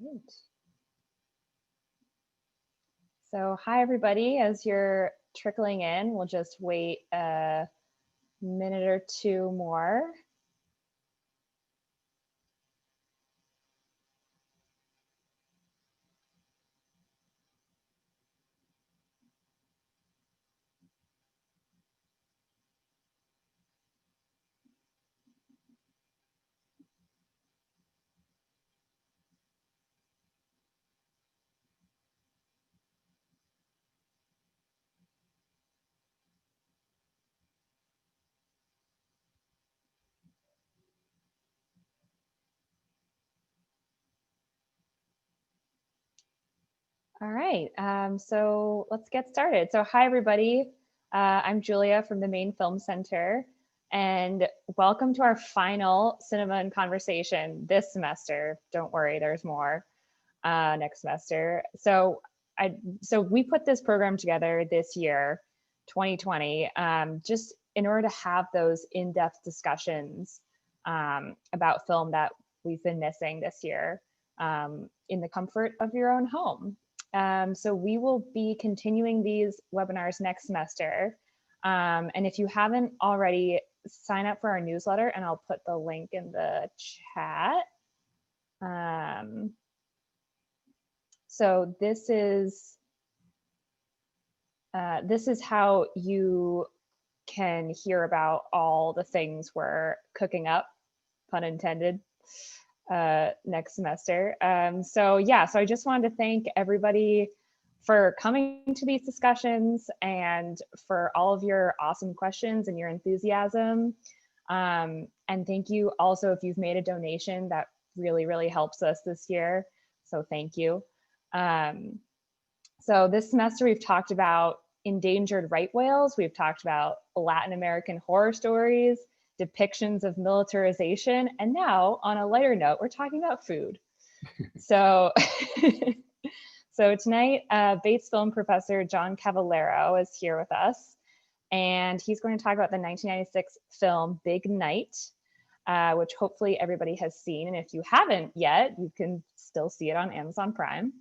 Great. So hi, everybody. As you're trickling in, we'll just wait a minute or two more. All right, so let's get started. So hi, everybody. I'm Julia from the Maine Film Center, and welcome to our final Cinema and Conversation this semester. Don't worry, there's more next semester. So we put this program together this year, 2020, just in order to have those in-depth discussions about film that we've been missing this year in the comfort of your own home. So we will be continuing these webinars next semester. And if you haven't already, sign up for our newsletter, and I'll put the link in the chat. So this is how you can hear about all the things we're cooking up, pun intended, next semester. So I just wanted to thank everybody for coming to these discussions and for all of your awesome questions and your enthusiasm. And thank you also if you've made a donation. That really, really helps us this year. So thank you. So this semester we've talked about endangered right whales. We've talked about Latin American horror stories, depictions of militarization, and now on a lighter note, we're talking about food. So, so tonight, Bates film professor John Cavallero is here with us, and he's going to talk about the 1996 film Big Night, which hopefully everybody has seen. And if you haven't yet, you can still see it on Amazon Prime.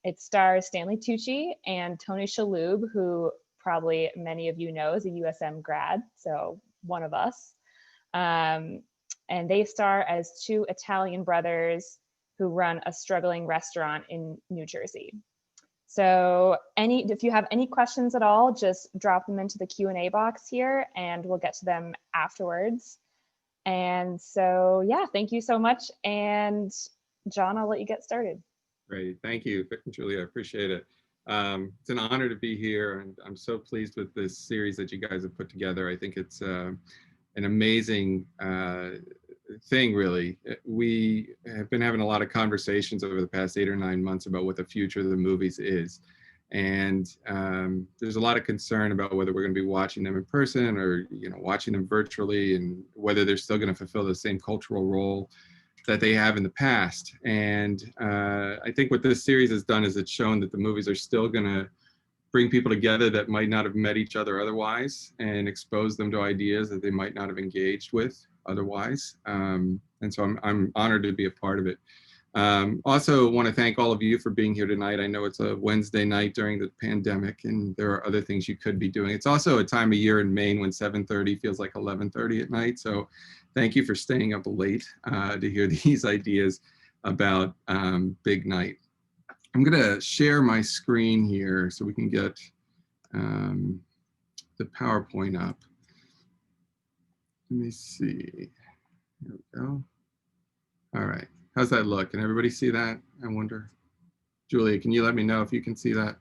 It stars Stanley Tucci and Tony Shalhoub, who probably many of you know is a USM grad, so one of us. And they star as two Italian brothers who run a struggling restaurant in New Jersey. So if you have any questions at all, just drop them into the Q&A box here and we'll get to them afterwards. And so, yeah, thank you so much. And John, I'll let you get started. Great, thank you, Julia, I appreciate it. It's an honor to be here, and I'm so pleased with this series that you guys have put together. I think it's an amazing thing, really. We have been having a lot of conversations over the past 8 or 9 months about what the future of the movies is. And there's a lot of concern about whether we're going to be watching them in person or watching them virtually, and whether they're still going to fulfill the same cultural role that they have in the past. And I think what this series has done is it's shown that the movies are still going to bring people together that might not have met each other otherwise, and expose them to ideas that they might not have engaged with otherwise. And so I'm honored to be a part of it. Also want to thank all of you for being here tonight. I know it's a Wednesday night during the pandemic, and there are other things you could be doing. It's also a time of year in Maine when 7:30 feels like 11:30 at night. So thank you for staying up late to hear these ideas about Big Night. I'm going to share my screen here so we can get the PowerPoint up. Let me see. Here we go. All right. How's that look? Can everybody see that? I wonder. Julia, can you let me know if you can see that?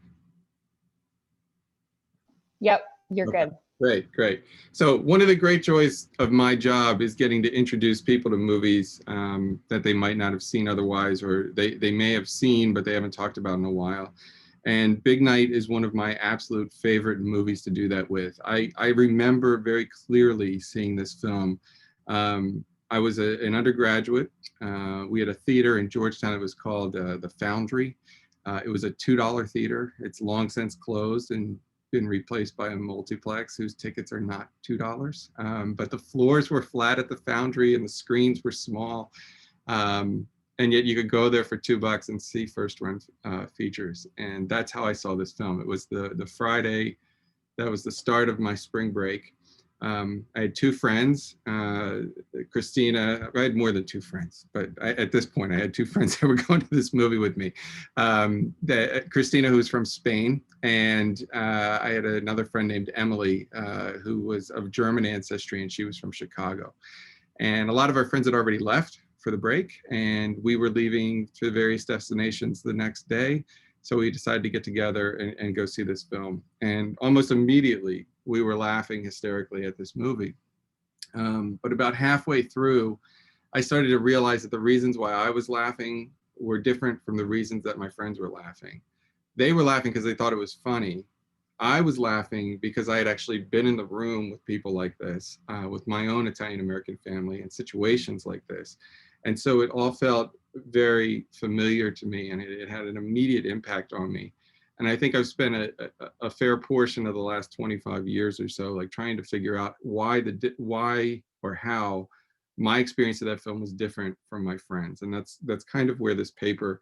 Yep, you're okay. Good. Great. So one of the great joys of my job is getting to introduce people to movies that they might not have seen otherwise, or they may have seen, but they haven't talked about in a while. And Big Night is one of my absolute favorite movies to do that with. I remember very clearly seeing this film. I was an undergraduate. We had a theater in Georgetown. It was called the Foundry. It was a $2 theater. It's long since closed and been replaced by a multiplex whose tickets are not $2. But the floors were flat at the Foundry and the screens were small. and yet you could go there for $2 and see first run features. And that's how I saw this film. It was the Friday that was the start of my spring break. I had two friends, Christina. I had more than two friends, but at this point, I had two friends that were going to this movie with me. Christina, who's from Spain, and I had another friend named Emily, who was of German ancestry, and she was from Chicago. And a lot of our friends had already left for the break, and we were leaving to various destinations the next day. So we decided to get together and go see this film. And almost immediately, we were laughing hysterically at this movie. But about halfway through, I started to realize that the reasons why I was laughing were different from the reasons that my friends were laughing. They were laughing because they thought it was funny. I was laughing because I had actually been in the room with people like this, with my own Italian-American family in situations like this. And so it all felt very familiar to me, and it had an immediate impact on me. And I think I've spent a fair portion of the last 25 years or so, like trying to figure out why or how my experience of that film was different from my friends. And that's kind of where this paper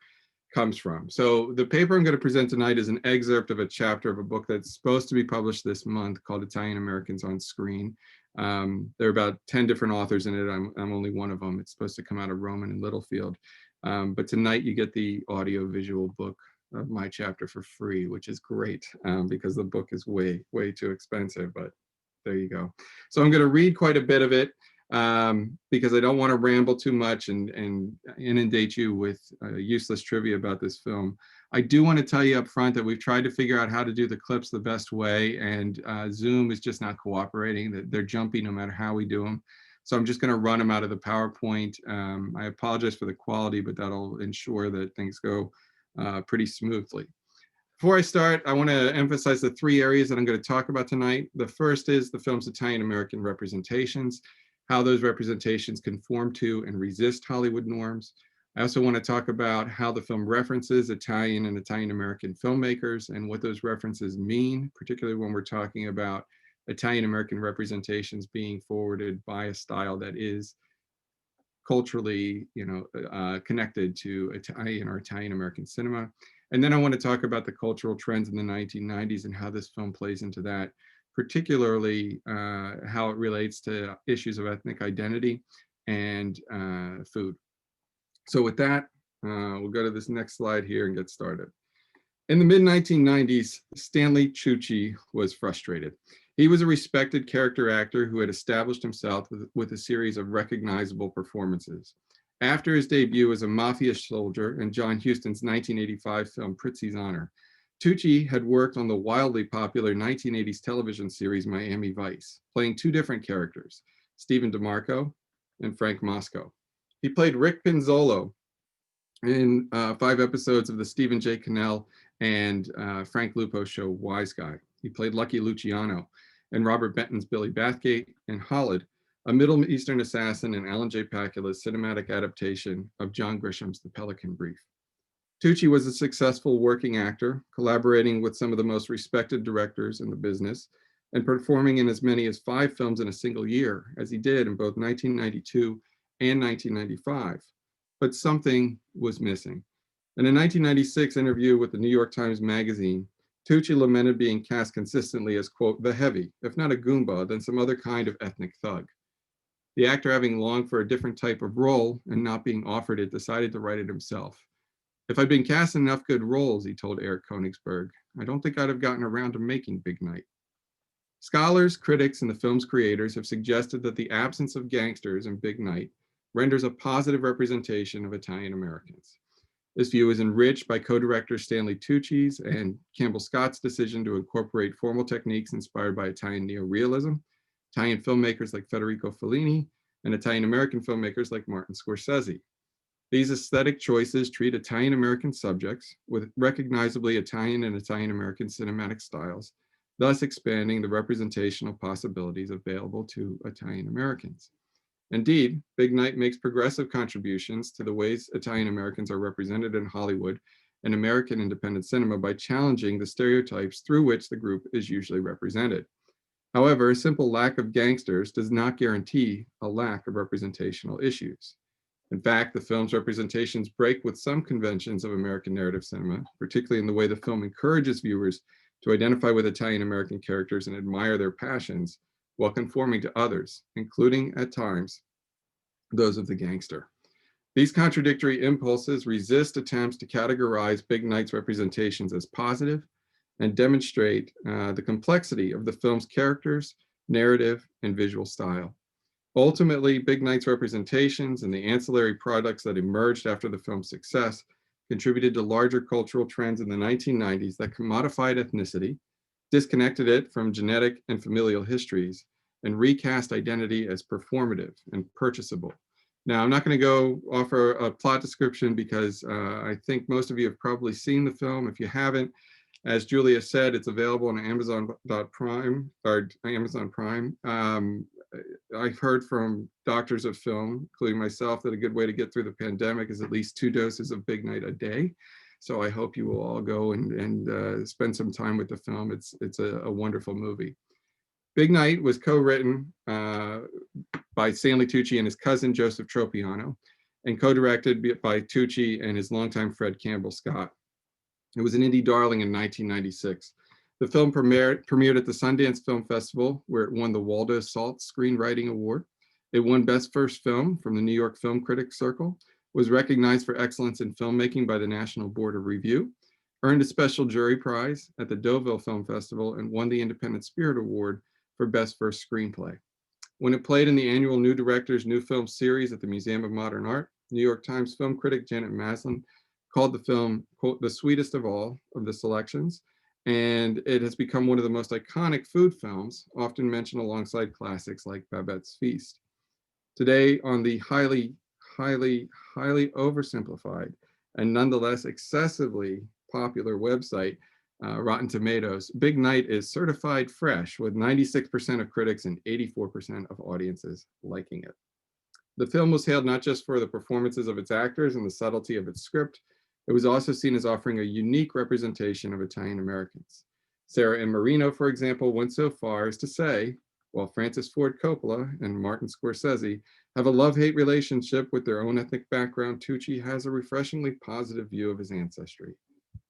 comes from. So the paper I'm going to present tonight is an excerpt of a chapter of a book that's supposed to be published this month called Italian Americans on Screen. There are about 10 different authors in it. I'm only one of them. It's supposed to come out of Rowman and Littlefield. But tonight you get the audio visual book of my chapter for free, which is great because the book is way too expensive, but there you go. So I'm going to read quite a bit of it because I don't want to ramble too much and inundate you with useless trivia about this film. I do want to tell you up front that we've tried to figure out how to do the clips the best way, and Zoom is just not cooperating. They're jumpy no matter how we do them. So I'm just going to run them out of the PowerPoint. I apologize for the quality, but that'll ensure that things go pretty smoothly. Before I start, I want to emphasize the three areas that I'm going to talk about tonight. The first is the film's Italian-American representations, how those representations conform to and resist Hollywood norms. I also want to talk about how the film references Italian and Italian-American filmmakers and what those references mean, particularly when we're talking about Italian-American representations being forwarded by a style that is culturally, connected to Italian or Italian-American cinema. And then I want to talk about the cultural trends in the 1990s and how this film plays into that, particularly how it relates to issues of ethnic identity and food. So with that, we'll go to this next slide here and get started. In the mid-1990s, Stanley Tucci was frustrated. He was a respected character actor who had established himself with a series of recognizable performances. After his debut as a mafia soldier in John Huston's 1985 film Prizzi's Honor, Tucci had worked on the wildly popular 1980s television series Miami Vice, playing two different characters, Stephen DeMarco and Frank Mosco. He played Rick Pinzolo in 5 episodes of the Stephen J. Cannell and Frank Lupo show Wise Guy. He played Lucky Luciano and Robert Benton's Billy Bathgate and Khalid, a Middle Eastern assassin in Alan J. Pakula's cinematic adaptation of John Grisham's The Pelican Brief. Tucci was a successful working actor, collaborating with some of the most respected directors in the business and performing in as many as 5 films in a single year, as he did in both 1992 and 1995. But something was missing. In a 1996 interview with the New York Times Magazine, Tucci lamented being cast consistently as, quote, the heavy, if not a Goomba, then some other kind of ethnic thug. The actor, having longed for a different type of role and not being offered it, decided to write it himself. If I'd been cast in enough good roles, he told Eric Konigsberg, I don't think I'd have gotten around to making Big Night. Scholars, critics, and the film's creators have suggested that the absence of gangsters in Big Night renders a positive representation of Italian Americans. This view is enriched by co-director Stanley Tucci's and Campbell Scott's decision to incorporate formal techniques inspired by Italian neorealism, Italian filmmakers like Federico Fellini, and Italian-American filmmakers like Martin Scorsese. These aesthetic choices treat Italian-American subjects with recognizably Italian and Italian-American cinematic styles, thus expanding the representational possibilities available to Italian-Americans. Indeed, Big Night makes progressive contributions to the ways Italian Americans are represented in Hollywood and American independent cinema by challenging the stereotypes through which the group is usually represented. However, a simple lack of gangsters does not guarantee a lack of representational issues. In fact, the film's representations break with some conventions of American narrative cinema, particularly in the way the film encourages viewers to identify with Italian-American characters and admire their passions while conforming to others, including, at times, those of the gangster. These contradictory impulses resist attempts to categorize Big Night's representations as positive and demonstrate the complexity of the film's characters, narrative, and visual style. Ultimately, Big Night's representations and the ancillary products that emerged after the film's success contributed to larger cultural trends in the 1990s that commodified ethnicity, disconnected it from genetic and familial histories, and recast identity as performative and purchasable. Now, I'm not going to go offer a plot description because I think most of you have probably seen the film. If you haven't, as Julia said, it's available on Amazon.Prime or Amazon Prime. I've heard from doctors of film, including myself, that a good way to get through the pandemic is at least 2 doses of Big Night a day. So I hope you will all go and spend some time with the film. It's a wonderful movie. Big Night was co-written by Stanley Tucci and his cousin Joseph Tropiano, and co-directed by Tucci and his longtime friend Campbell Scott. It was an indie darling in 1996. The film premiered at the Sundance Film Festival, where it won the Waldo Salt Screenwriting Award. It won Best First Film from the New York Film Critics Circle, was recognized for excellence in filmmaking by the National Board of Review, earned a special jury prize at the Deauville Film Festival, and won the Independent Spirit Award for Best First Screenplay. When it played in the annual New Directors, New Film series at the Museum of Modern Art, New York Times film critic Janet Maslin called the film, quote, the sweetest of all of the selections, and it has become one of the most iconic food films, often mentioned alongside classics like Babette's Feast. Today, on the highly oversimplified and nonetheless excessively popular website, Rotten Tomatoes, Big Night is certified fresh, with 96% of critics and 84% of audiences liking it. The film was hailed not just for the performances of its actors and the subtlety of its script, it was also seen as offering a unique representation of Italian Americans. Sarah and Marino, for example, went so far as to say, while Francis Ford Coppola and Martin Scorsese have a love-hate relationship with their own ethnic background, Tucci has a refreshingly positive view of his ancestry.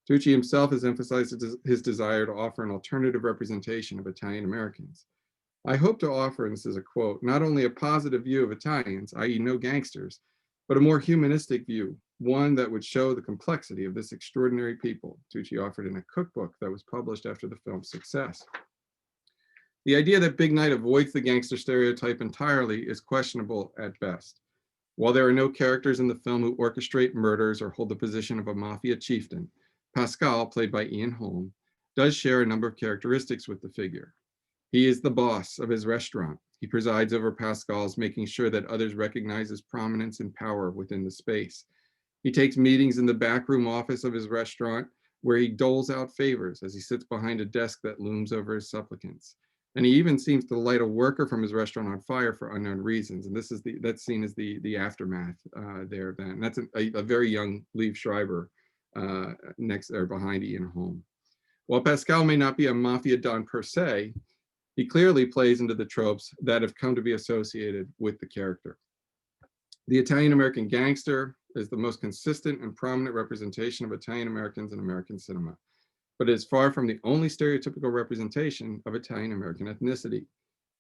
Tucci himself has emphasized his desire to offer an alternative representation of Italian Americans. I hope to offer, and this is a quote, not only a positive view of Italians, i.e. no gangsters, but a more humanistic view, one that would show the complexity of this extraordinary people, Tucci offered in a cookbook that was published after the film's success. The idea that Big Night avoids the gangster stereotype entirely is questionable at best. While there are no characters in the film who orchestrate murders or hold the position of a mafia chieftain, Pascal, played by Ian Holm, does share a number of characteristics with the figure. He is the boss of his restaurant. He presides over Pascal's, making sure that others recognize his prominence and power within the space. He takes meetings in the backroom office of his restaurant, where he doles out favors as he sits behind a desk that looms over his supplicants. And he even seems to light a worker from his restaurant on fire for unknown reasons. And that scene is the aftermath there. Then that's a very young Liev Schreiber next or behind Ian Holm. While Pascal may not be a mafia don per se, he clearly plays into the tropes that have come to be associated with the character. The Italian-American gangster is the most consistent and prominent representation of Italian-Americans in American cinema, but it is far from the only stereotypical representation of Italian-American ethnicity.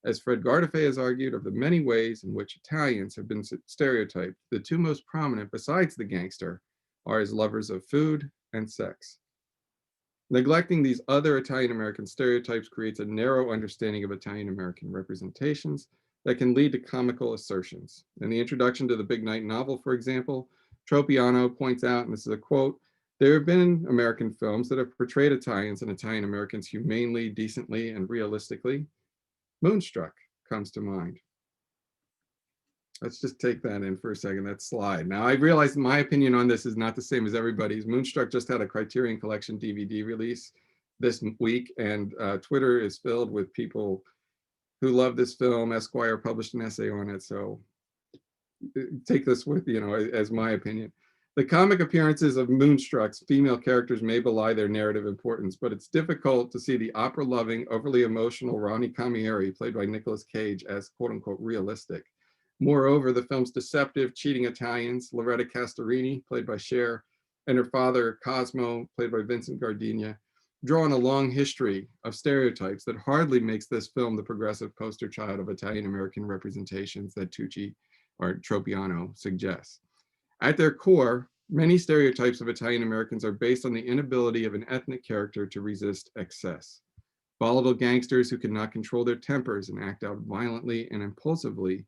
As Fred Gardafe has argued, of the many ways in which Italians have been stereotyped, the two most prominent besides the gangster are as lovers of food and sex. Neglecting these other Italian-American stereotypes creates a narrow understanding of Italian-American representations that can lead to comical assertions. In the introduction to the Big Night novel, for example, Tropiano points out, and this is a quote, "There have been American films that have portrayed Italians and Italian-Americans humanely, decently, and realistically. Moonstruck comes to mind." Let's just take that in for a second, that slide. Now, I realize my opinion on this is not the same as everybody's. Moonstruck just had a Criterion Collection DVD release this week, and Twitter is filled with people who love this film. Esquire published an essay on it, so take this with, as my opinion. The comic appearances of Moonstruck's female characters may belie their narrative importance, but it's difficult to see the opera-loving, overly emotional Ronnie Camilleri, played by Nicolas Cage, as quote-unquote realistic. Moreover, the film's deceptive, cheating Italians, Loretta Castorini, played by Cher, and her father, Cosmo, played by Vincent Gardenia, draw on a long history of stereotypes that hardly makes this film the progressive poster child of Italian-American representations that Tucci or Tropiano suggests. At their core, many stereotypes of Italian Americans are based on the inability of an ethnic character to resist excess. Volatile gangsters who cannot control their tempers and act out violently and impulsively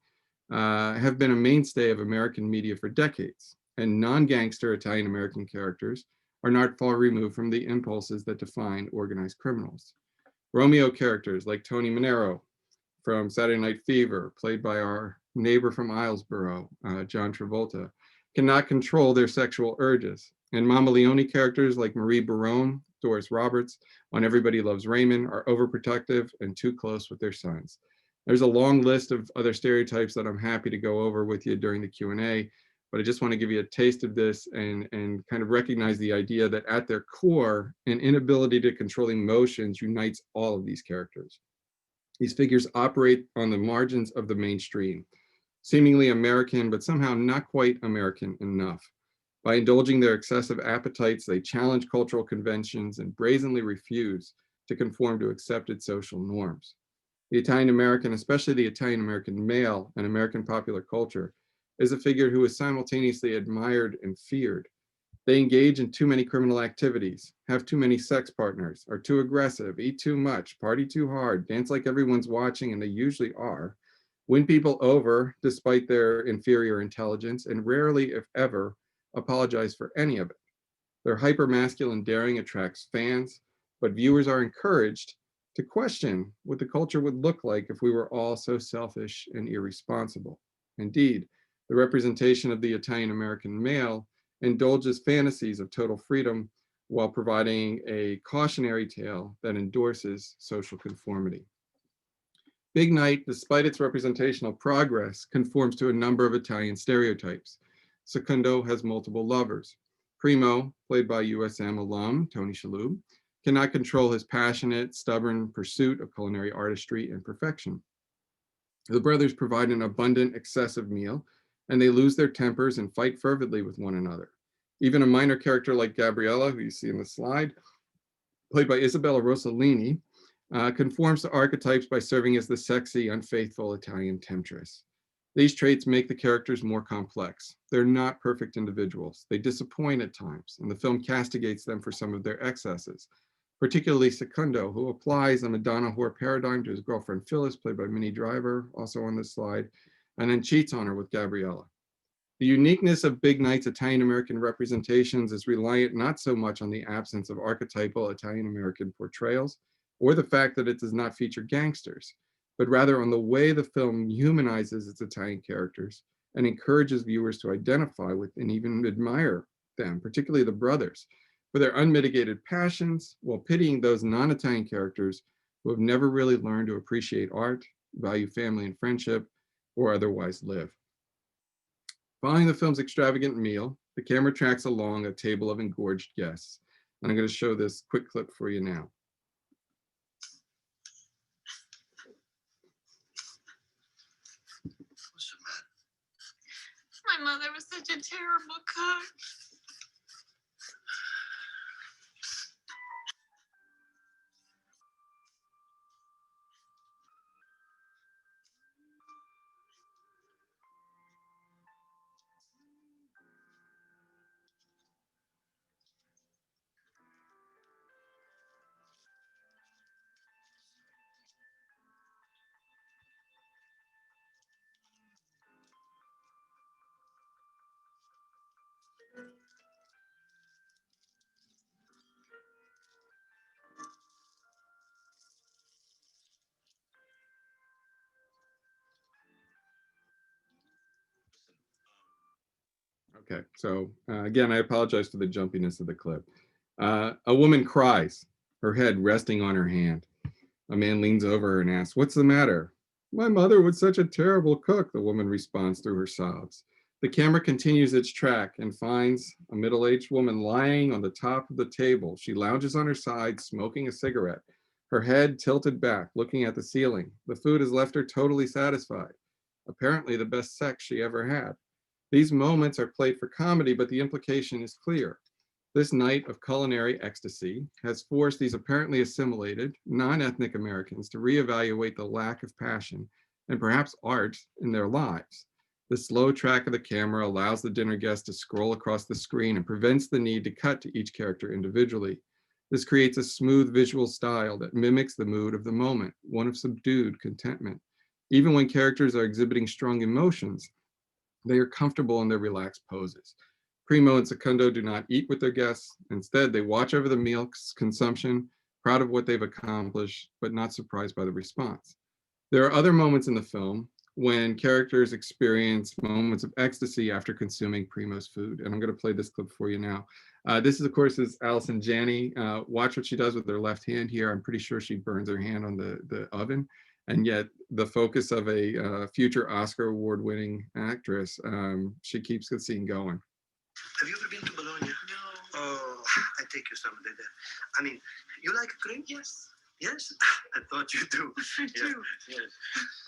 have been a mainstay of American media for decades, and non-gangster Italian American characters are not far removed from the impulses that define organized criminals. Romeo characters like Tony Manero from Saturday Night Fever, played by our neighbor from Islesboro, John Travolta, cannot control their sexual urges. And Mama Leone characters like Marie Barone, Doris Roberts on Everybody Loves Raymond are overprotective and too close with their sons. There's a long list of other stereotypes that I'm happy to go over with you during the Q&A, but I just want to give you a taste of this and kind of recognize the idea that at their core, an inability to control emotions unites all of these characters. These figures operate on the margins of the mainstream, seemingly American, but somehow not quite American enough. By indulging their excessive appetites, they challenge cultural conventions and brazenly refuse to conform to accepted social norms. The Italian American, especially the Italian American male in American popular culture, is a figure who is simultaneously admired and feared. They engage in too many criminal activities, have too many sex partners, are too aggressive, eat too much, party too hard, dance like everyone's watching, and they usually are, win people over despite their inferior intelligence, and rarely, if ever, apologize for any of it. Their hyper-masculine daring attracts fans, but viewers are encouraged to question what the culture would look like if we were all so selfish and irresponsible. Indeed, the representation of the Italian-American male indulges fantasies of total freedom while providing a cautionary tale that endorses social conformity. Big Night, despite its representational progress, conforms to a number of Italian stereotypes. Secondo has multiple lovers. Primo, played by USM alum Tony Shalhoub, cannot control his passionate, stubborn pursuit of culinary artistry and perfection. The brothers provide an abundant, excessive meal, and they lose their tempers and fight fervently with one another. Even a minor character like Gabriella, who you see in the slide, played by Isabella Rossellini, conforms to archetypes by serving as the sexy, unfaithful Italian temptress. These traits make the characters more complex. They're not perfect individuals. They disappoint at times, and the film castigates them for some of their excesses, particularly Secondo, who applies a Madonna whore paradigm to his girlfriend Phyllis, played by Minnie Driver, also on this slide, and then cheats on her with Gabriella. The uniqueness of Big Night's Italian-American representations is reliant not so much on the absence of archetypal Italian-American portrayals or the fact that it does not feature gangsters, but rather on the way the film humanizes its Italian characters and encourages viewers to identify with and even admire them, particularly the brothers, for their unmitigated passions, while pitying those non-Italian characters who have never really learned to appreciate art, value family and friendship, or otherwise live. Following the film's extravagant meal, the camera tracks along a table of engorged guests. And I'm going to show this quick clip for you now. What's the matter? My mother was such a terrible cook. Okay, so again, I apologize for the jumpiness of the clip. A woman cries, her head resting on her hand. A man leans over her and asks, "What's the matter?" "My mother was such a terrible cook," the woman responds through her sobs. The camera continues its track and finds a middle-aged woman lying on the top of the table. She lounges on her side, smoking a cigarette, her head tilted back, looking at the ceiling. The food has left her totally satisfied. apparently the best sex she ever had. These moments are played for comedy, but the implication is clear. This night of culinary ecstasy has forced these apparently assimilated, non-ethnic Americans to reevaluate the lack of passion and perhaps art in their lives. The slow track of the camera allows the dinner guest to scroll across the screen and prevents the need to cut to each character individually. This creates a smooth visual style that mimics the mood of the moment, one of subdued contentment. Even when characters are exhibiting strong emotions, they are comfortable in their relaxed poses. Primo and Secondo do not eat with their guests. Instead, they watch over the meal's consumption, proud of what they've accomplished, but not surprised by the response. There are other moments in the film when characters experience moments of ecstasy after consuming Primo's food. And I'm going to play this clip for you now. This is, of course, is Allison Janney. Watch what she does with her left hand here. I'm pretty sure she burns her hand on the oven. And yet the focus of a future Oscar award-winning actress, she keeps the scene going. Have you ever been to Bologna? No. Oh, I take you someday there. I mean, you like cream? Yes. Yes? I thought you do. I do. Yes.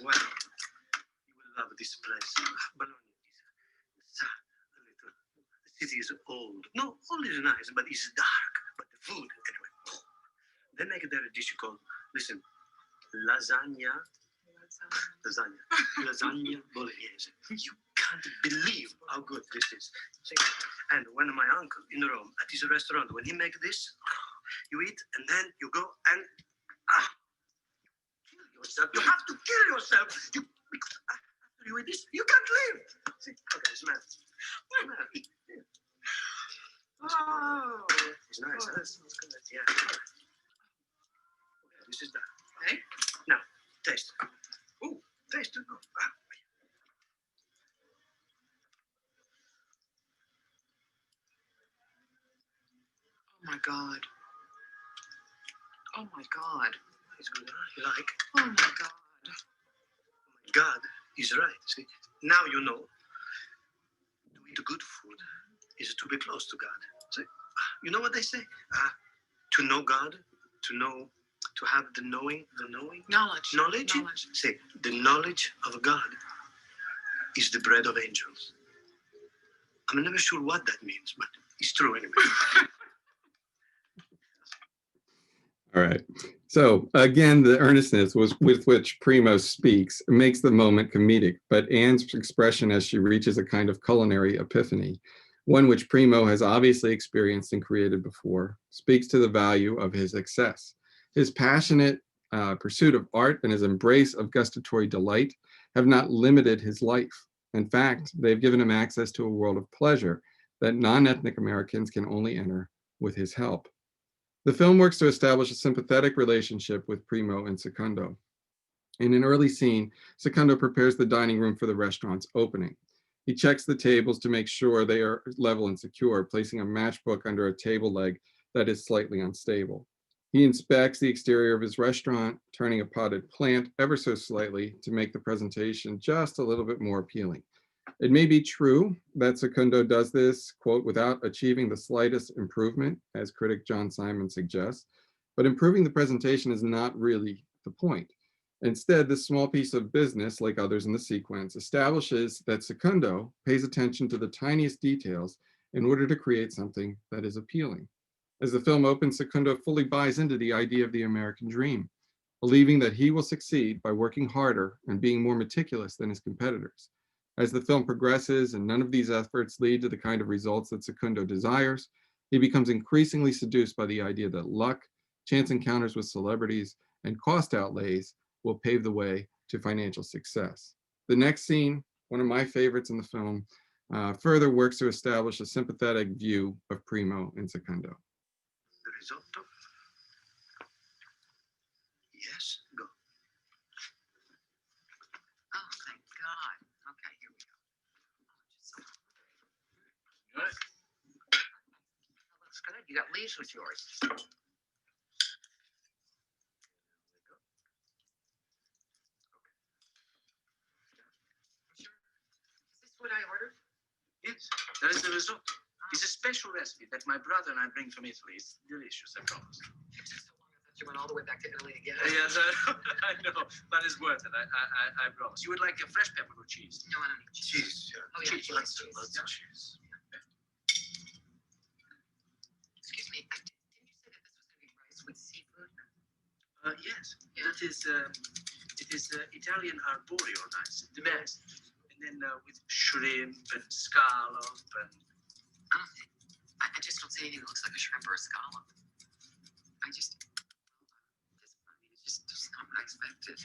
Well, you will love this place. Bologna is a little. The city is old. No, old is nice, but it's dark. But the food, anyway. They make there a dish called, listen, lasagna bolognese. You can't believe how good this is. And when my uncle in Rome at his restaurant, when he make this, you eat and then you go and kill yourself. You have to kill yourself. Because after you eat this, you can't live. See, okay, smell. Yeah. Oh. It's nice. Huh? It's good. Yeah. Okay, this is done. Okay. Now, taste. Ooh, taste. Oh my God. Oh my God. It's good, huh? You like? Oh my God. God is right. See, now you know. To eat good food is to be close to God. See, you know what they say? To know God, to have the knowing. Knowledge. See, the knowledge of God is the bread of angels. I'm never sure what that means, but it's true anyway. All right. So again, the earnestness with which Primo speaks makes the moment comedic, but Anne's expression as she reaches a kind of culinary epiphany, one which Primo has obviously experienced and created before, speaks to the value of his success. His passionate pursuit of art and his embrace of gustatory delight have not limited his life. In fact, they've given him access to a world of pleasure that non-ethnic Americans can only enter with his help. The film works to establish a sympathetic relationship with Primo and Secondo. In an early scene, Secondo prepares the dining room for the restaurant's opening. He checks the tables to make sure they are level and secure, placing a matchbook under a table leg that is slightly unstable. He inspects the exterior of his restaurant, turning a potted plant ever so slightly to make the presentation just a little bit more appealing. It may be true that Secondo does this, quote, without achieving the slightest improvement, as critic John Simon suggests, but improving the presentation is not really the point. Instead, this small piece of business, like others in the sequence, establishes that Secondo pays attention to the tiniest details in order to create something that is appealing. As the film opens, Secondo fully buys into the idea of the American dream, believing that he will succeed by working harder and being more meticulous than his competitors. As the film progresses and none of these efforts lead to the kind of results that Secondo desires, he becomes increasingly seduced by the idea that luck, chance encounters with celebrities, and cost outlays will pave the way to financial success. The next scene, one of my favorites in the film, further works to establish a sympathetic view of Primo and Secondo. The risotto. Yes, go. Oh, thank God. Okay, here we go. Good. That looks good. You got leaves with yours. Is this what I ordered? Yes, that is the risotto. It's a special recipe that my brother and I bring from Italy. It's delicious, I promise. It took so long, I thought You went all the way back to Italy again? Yes, I know, but it's worth it. I promise. You would like a fresh pepper or cheese? No, I don't need cheese. Cheese, yeah. Oh, yeah, Cheese, she likes cheese. Lots of cheese. Excuse me, didn't you say that this was going to be rice with seafood? Yes. Yeah. That is, it is Italian arboreal rice, the best. And then with shrimp and scallop and... I just don't see anything that looks like a shrimp or a scallop. It's just not what I expected.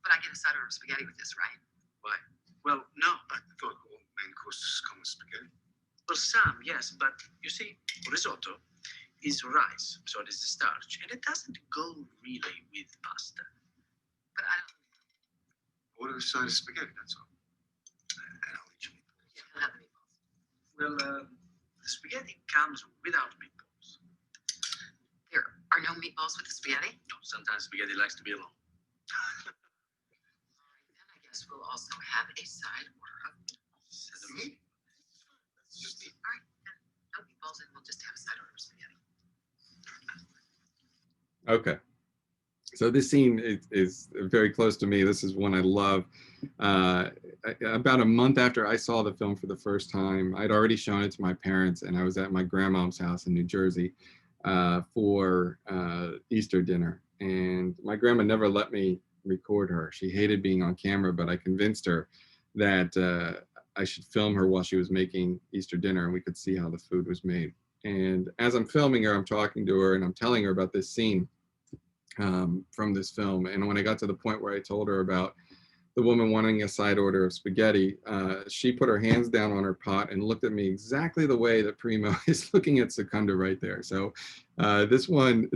But I get a side order of spaghetti with this, right? Why? Well, no. I thought all main courses come with spaghetti. Well, some, yes, but you see, risotto is rice, so it is the starch, and it doesn't go really with pasta. But I don't. Order a side of spaghetti, that's all. And I'll eat your meatballs. Yeah, I'll have the meatballs. Well, the spaghetti comes without meatballs. There are no meatballs with the spaghetti? No, sometimes spaghetti likes to be alone. All right, then I guess we'll also have a side order of meatballs. That's just the All right, then no meatballs, and we'll just have a side order of spaghetti. Okay. So this scene is very close to me. This is one I love. About a month after I saw the film for the first time, I'd already shown it to my parents, and I was at my grandmom's house in New Jersey for Easter dinner. And my grandma never let me record her. She hated being on camera, but I convinced her that I should film her while she was making Easter dinner, and we could see how the food was made. And as I'm filming her, I'm talking to her, and I'm telling her about this scene from this film. And when I got to the point where I told her about the woman wanting a side order of spaghetti, she put her hands down on her pot and looked at me exactly the way that Primo is looking at Secondo right there. So this one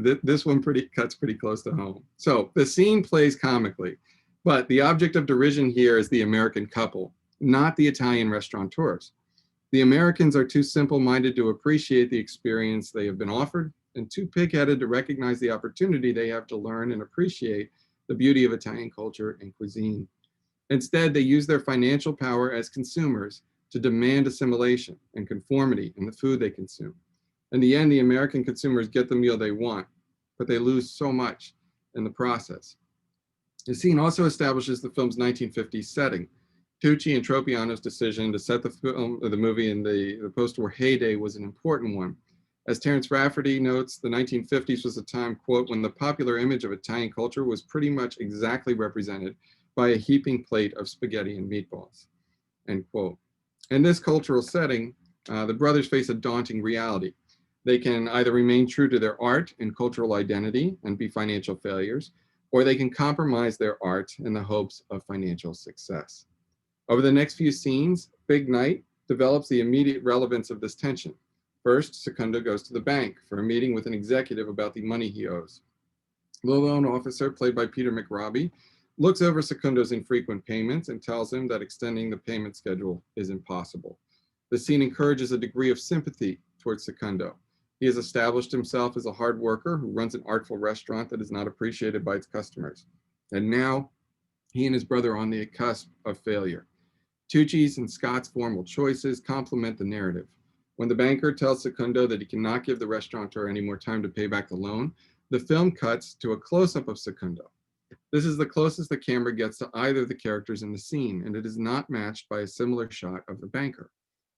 cuts pretty close to home. So the scene plays comically, but the object of derision here is the American couple, not the Italian restaurateurs. The Americans are too simple-minded to appreciate the experience they have been offered, and too pig-headed to recognize the opportunity they have to learn and appreciate the beauty of Italian culture and cuisine. Instead, they use their financial power as consumers to demand assimilation and conformity in the food they consume. In the end, the American consumers get the meal they want, but they lose so much in the process. The scene also establishes the film's 1950s setting. Tucci and Tropiano's decision to set the movie in the post-war heyday was an important one. As Terence Rafferty notes, the 1950s was a time, quote, when the popular image of Italian culture was pretty much exactly represented by a heaping plate of spaghetti and meatballs, end quote. In this cultural setting, the brothers face a daunting reality. They can either remain true to their art and cultural identity and be financial failures, or they can compromise their art in the hopes of financial success. Over the next few scenes, Big Night develops the immediate relevance of this tension. First, Secondo goes to the bank for a meeting with an executive about the money he owes. The loan officer, played by Peter McRobbie, looks over Secondo's infrequent payments and tells him that extending the payment schedule is impossible. The scene encourages a degree of sympathy towards Secondo. He has established himself as a hard worker who runs an artful restaurant that is not appreciated by its customers. And now, he and his brother are on the cusp of failure. Tucci's and Scott's formal choices complement the narrative. When the banker tells Secondo that he cannot give the restaurateur any more time to pay back the loan, the film cuts to a close-up of Secondo. This is the closest the camera gets to either of the characters in the scene, and it is not matched by a similar shot of the banker.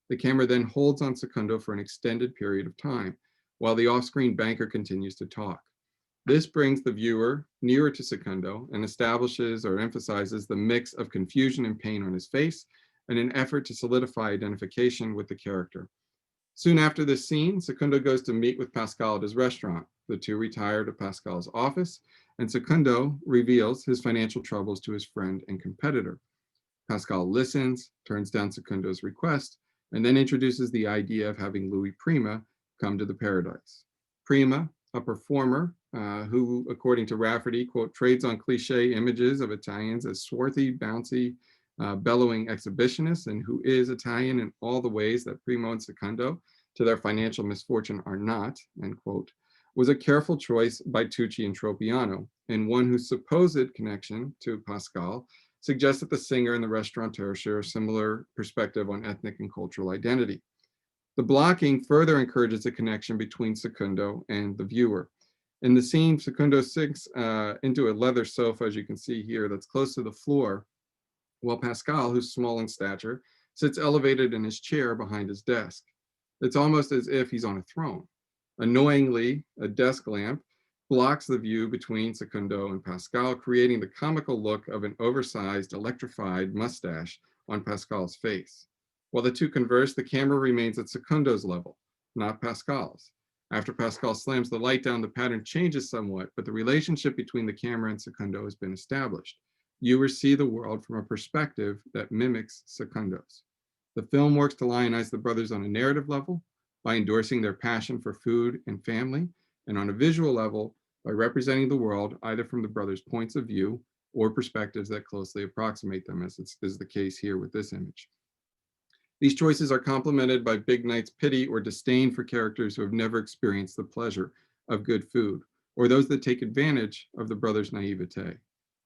The camera then holds on Secondo for an extended period of time, while the off-screen banker continues to talk. This brings the viewer nearer to Secondo and establishes or emphasizes the mix of confusion and pain on his face in an effort to solidify identification with the character. Soon after this scene, Secondo goes to meet with Pascal at his restaurant. The two retire to Pascal's office, and Secondo reveals his financial troubles to his friend and competitor. Pascal listens, turns down Secondo's request, and then introduces the idea of having Louis Prima come to the Paradise. Prima, a performer who, according to Rafferty, quote, trades on cliche images of Italians as swarthy, bouncy, bellowing exhibitionists, and who is Italian in all the ways that Primo and Secondo, to their financial misfortune, are not, end quote, was a careful choice by Tucci and Tropiano, and one whose supposed connection to Pascal suggests that the singer and the restaurateur share a similar perspective on ethnic and cultural identity. The blocking further encourages a connection between Secondo and the viewer. In the scene, Secundo sinks into a leather sofa, as you can see here, that's close to the floor, while Pascal, who's small in stature, sits elevated in his chair behind his desk. It's almost as if he's on a throne. Annoyingly, a desk lamp blocks the view between Secundo and Pascal, creating the comical look of an oversized, electrified mustache on Pascal's face. While the two converse, the camera remains at Secundo's level, not Pascal's. After Pascal slams the light down, the pattern changes somewhat, but the relationship between the camera and Secundo has been established. Viewers see the world from a perspective that mimics Secundo's. The film works to lionize the brothers on a narrative level by endorsing their passion for food and family, and on a visual level by representing the world either from the brothers' points of view or perspectives that closely approximate them, as is the case here with this image. These choices are complemented by Big Night's pity or disdain for characters who have never experienced the pleasure of good food, or those that take advantage of the brothers' naivete.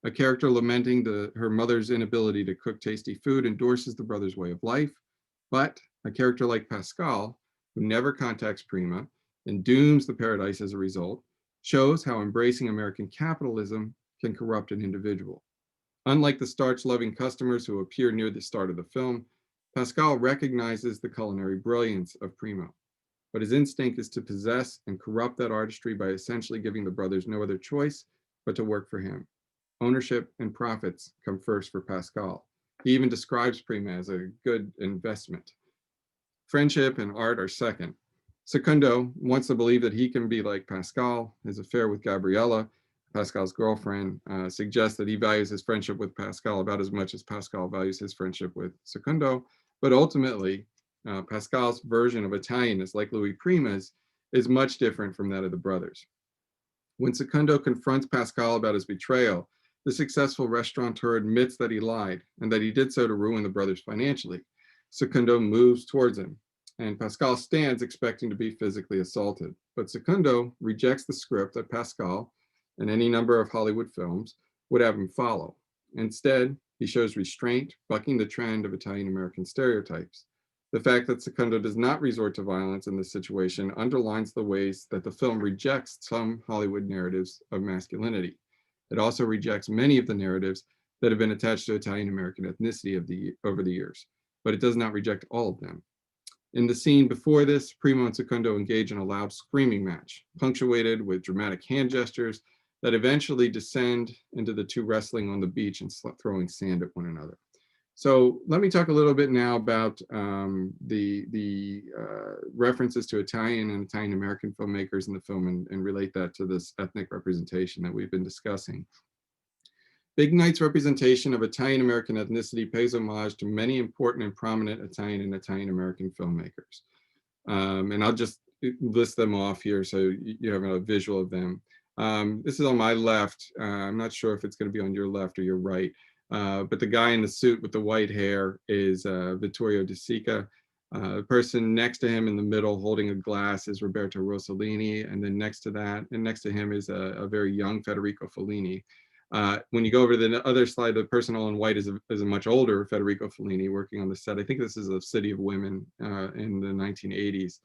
A character lamenting her mother's inability to cook tasty food endorses the brothers' way of life, but a character like Pascal, who never contacts Prima and dooms the paradise as a result, shows how embracing American capitalism can corrupt an individual. Unlike the starch-loving customers who appear near the start of the film, Pascal recognizes the culinary brilliance of Primo, but his instinct is to possess and corrupt that artistry by essentially giving the brothers no other choice but to work for him. Ownership and profits come first for Pascal. He even describes Prima as a good investment. Friendship and art are second. Secundo wants to believe that he can be like Pascal. His affair with Gabriella, Pascal's girlfriend, suggests that he values his friendship with Pascal about as much as Pascal values his friendship with Secundo. But ultimately, Pascal's version of Italianness, like Louis Prima's, is much different from that of the brothers. When Secundo confronts Pascal about his betrayal, the successful restaurateur admits that he lied and that he did so to ruin the brothers financially. Secundo moves towards him, and Pascal stands expecting to be physically assaulted. But Secundo rejects the script that Pascal, in any number of Hollywood films, would have him follow. Instead, he shows restraint, bucking the trend of Italian-American stereotypes. The fact that Secundo does not resort to violence in this situation underlines the ways that the film rejects some Hollywood narratives of masculinity. It also rejects many of the narratives that have been attached to Italian-American ethnicity over the years, but it does not reject all of them. In the scene before this, Primo and Secundo engage in a loud screaming match, punctuated with dramatic hand gestures that eventually descend into the two wrestling on the beach and throwing sand at one another. So let me talk a little bit now about the references to Italian and Italian-American filmmakers in the film and relate that to this ethnic representation that we've been discussing. Big Night's representation of Italian-American ethnicity pays homage to many important and prominent Italian and Italian-American filmmakers. And I'll just list them off here so you have a visual of them. This is on my left. I'm not sure if it's going to be on your left or your right, but the guy in the suit with the white hair is Vittorio De Sica. The person next to him in the middle holding a glass is Roberto Rossellini, and then next to him is a very young Federico Fellini. When you go over to the other slide, the person all in white is a much older Federico Fellini working on the set. I think this is a City of Women in the 1980s.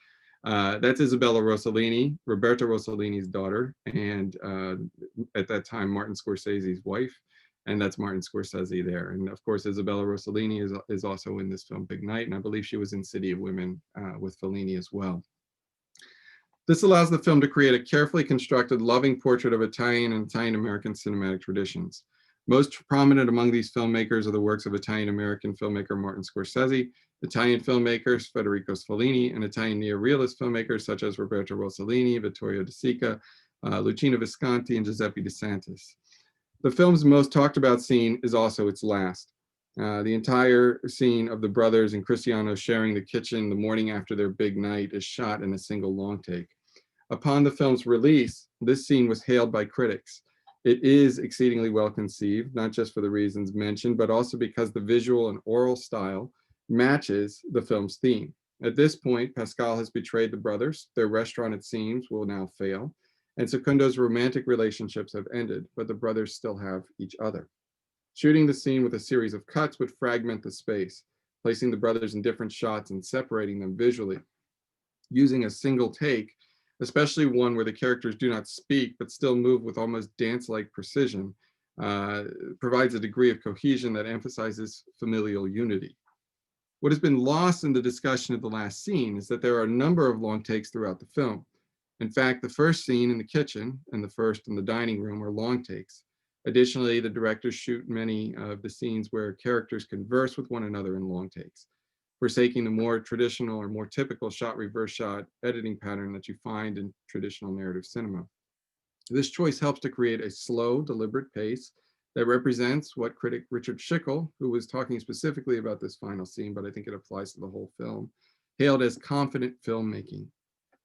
That's Isabella Rossellini, Roberto Rossellini's daughter, and at that time, Martin Scorsese's wife. And that's Martin Scorsese there. And of course, Isabella Rossellini is also in this film, Big Night, and I believe she was in City of Women with Fellini as well. This allows the film to create a carefully constructed, loving portrait of Italian and Italian-American cinematic traditions. Most prominent among these filmmakers are the works of Italian-American filmmaker Martin Scorsese, Italian filmmakers Federico Fellini, and Italian neorealist filmmakers such as Roberto Rossellini, Vittorio De Sica, Luchino Visconti, and Giuseppe De Santis. The film's most talked about scene is also its last. The entire scene of the brothers and Cristiano sharing the kitchen the morning after their big night is shot in a single long take. Upon the film's release, this scene was hailed by critics. It is exceedingly well conceived, not just for the reasons mentioned, but also because the visual and oral style matches the film's theme. At this point, Pascal has betrayed the brothers. Their restaurant, it seems, will now fail. And Secundo's romantic relationships have ended, but the brothers still have each other. Shooting the scene with a series of cuts would fragment the space, placing the brothers in different shots and separating them visually. Using a single take especially one where the characters do not speak but still move with almost dance-like precision, provides a degree of cohesion that emphasizes familial unity. What has been lost in the discussion of the last scene is that there are a number of long takes throughout the film. In fact, the first scene in the kitchen and the first in the dining room are long takes. Additionally, the directors shoot many of the scenes where characters converse with one another in long takes, forsaking the more traditional or more typical shot reverse shot editing pattern that you find in traditional narrative cinema. This choice helps to create a slow, deliberate pace that represents what critic Richard Schickel, who was talking specifically about this final scene, but I think it applies to the whole film, hailed as confident filmmaking.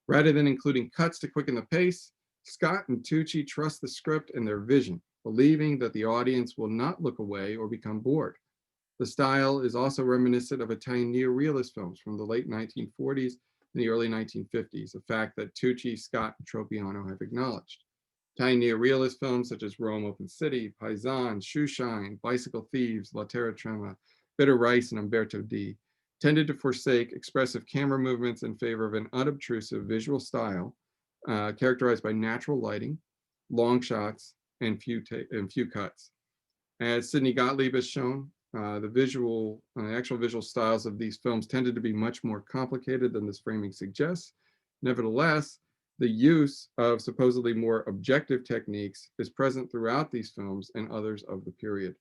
Rather than including cuts to quicken the pace, Scott and Tucci trust the script and their vision, believing that the audience will not look away or become bored. The style is also reminiscent of Italian neorealist films from the late 1940s and the early 1950s, a fact that Tucci, Scott, and Tropiano have acknowledged. Italian neorealist films such as Rome Open City, Paisan, Shoeshine, Bicycle Thieves, La Terra Trema, Bitter Rice, and Umberto D tended to forsake expressive camera movements in favor of an unobtrusive visual style characterized by natural lighting, long shots, and few cuts. As Sidney Gottlieb has shown, the actual visual styles of these films tended to be much more complicated than this framing suggests. Nevertheless, the use of supposedly more objective techniques is present throughout these films and others of the period.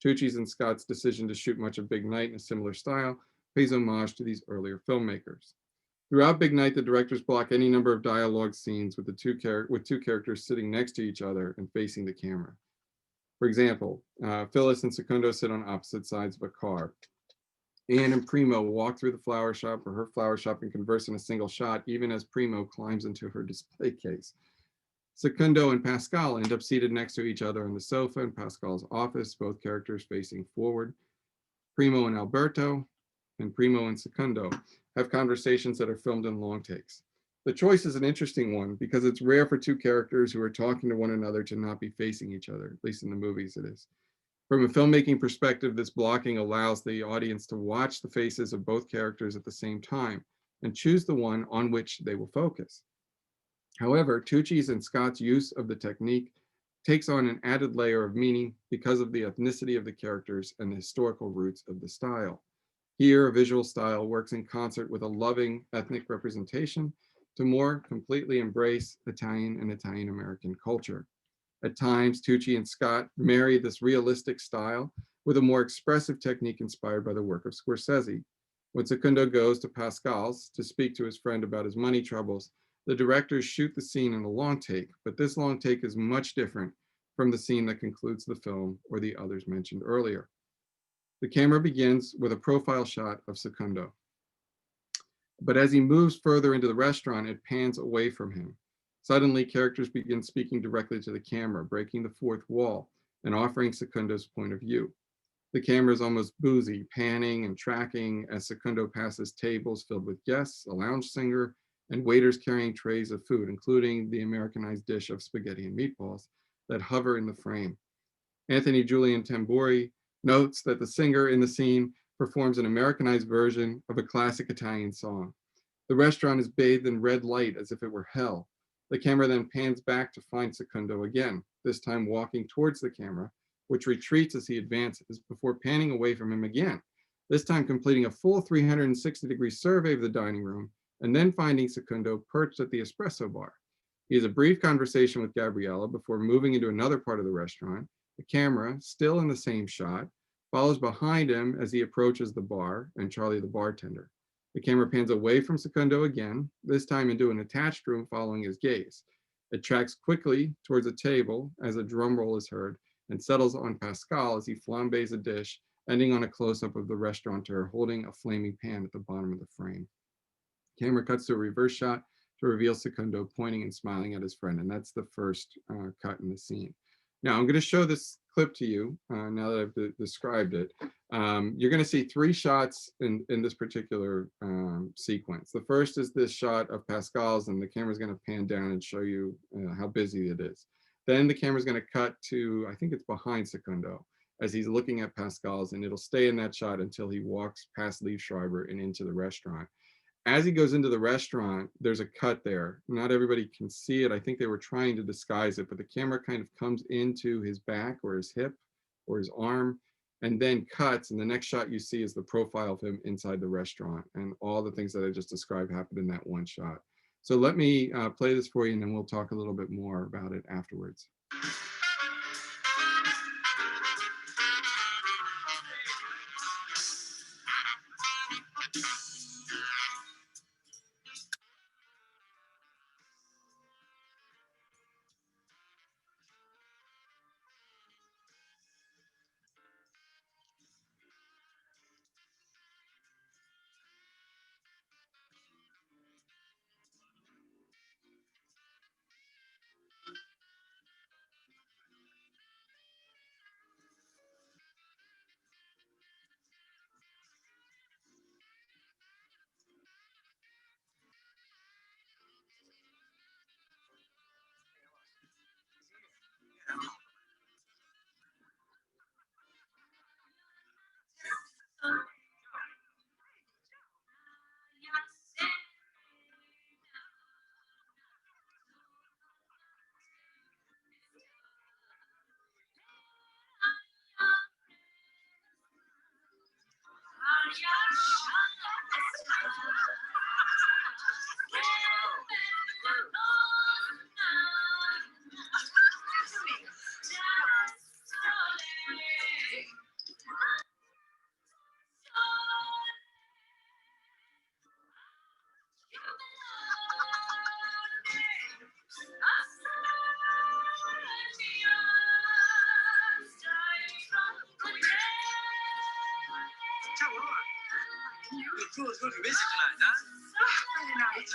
Tucci's and Scott's decision to shoot much of Big Night in a similar style pays homage to these earlier filmmakers. Throughout Big Night, the directors block any number of dialogue scenes with two characters sitting next to each other and facing the camera. For example, Phyllis and Secundo sit on opposite sides of a car. Anne and Primo walk through the flower shop or her flower shop and converse in a single shot, even as Primo climbs into her display case. Secundo and Pascal end up seated next to each other on the sofa in Pascal's office, both characters facing forward. Primo and Alberto, and Primo and Secundo have conversations that are filmed in long takes. The choice is an interesting one because it's rare for two characters who are talking to one another to not be facing each other, at least in the movies it is. From a filmmaking perspective, this blocking allows the audience to watch the faces of both characters at the same time and choose the one on which they will focus. However, Tucci's and Scott's use of the technique takes on an added layer of meaning because of the ethnicity of the characters and the historical roots of the style. Here, a visual style works in concert with a loving ethnic representation to more completely embrace Italian and Italian-American culture. At times, Tucci and Scott marry this realistic style with a more expressive technique inspired by the work of Scorsese. When Secundo goes to Pascal's to speak to his friend about his money troubles, the directors shoot the scene in a long take, but this long take is much different from the scene that concludes the film or the others mentioned earlier. The camera begins with a profile shot of Secundo. But as he moves further into the restaurant, it pans away from him. Suddenly, characters begin speaking directly to the camera, breaking the fourth wall and offering Secundo's point of view. The camera is almost boozy, panning and tracking as Secundo passes tables filled with guests, a lounge singer, and waiters carrying trays of food, including the Americanized dish of spaghetti and meatballs that hover in the frame. Anthony Julian Tamburi notes that the singer in the scene performs an Americanized version of a classic Italian song. The restaurant is bathed in red light as if it were hell. The camera then pans back to find Secundo again, this time walking towards the camera, which retreats as he advances before panning away from him again, this time completing a full 360-degree survey of the dining room and then finding Secundo perched at the espresso bar. He has a brief conversation with Gabriella before moving into another part of the restaurant. The camera, still in the same shot, follows behind him as he approaches the bar and Charlie the bartender. The camera pans away from Secundo again, this time into an attached room following his gaze. It tracks quickly towards a table as a drum roll is heard and settles on Pascal as he flambés a dish, ending on a close-up of the restaurateur holding a flaming pan at the bottom of the frame. Camera cuts to a reverse shot to reveal Secundo pointing and smiling at his friend, and that's the first cut in the scene. Now, I'm going to show this clip to you now that I've described it. You're going to see three shots in this particular sequence. The first is this shot of Pascal's, and the camera's going to pan down and show you how busy it is. Then the camera's going to cut to, I think it's behind Secundo, as he's looking at Pascal's, and it'll stay in that shot until he walks past Liev Schreiber and into the restaurant. as he goes into the restaurant, there's a cut there. Not everybody can see it. I think they were trying to disguise it, but the camera kind of comes into his back or his hip or his arm and then cuts. And the next shot you see is the profile of him inside the restaurant. And all the things that I just described happened in that one shot. So let me play this for you, and then we'll talk a little bit more about it afterwards. It was good to visit tonight, huh? Very nice.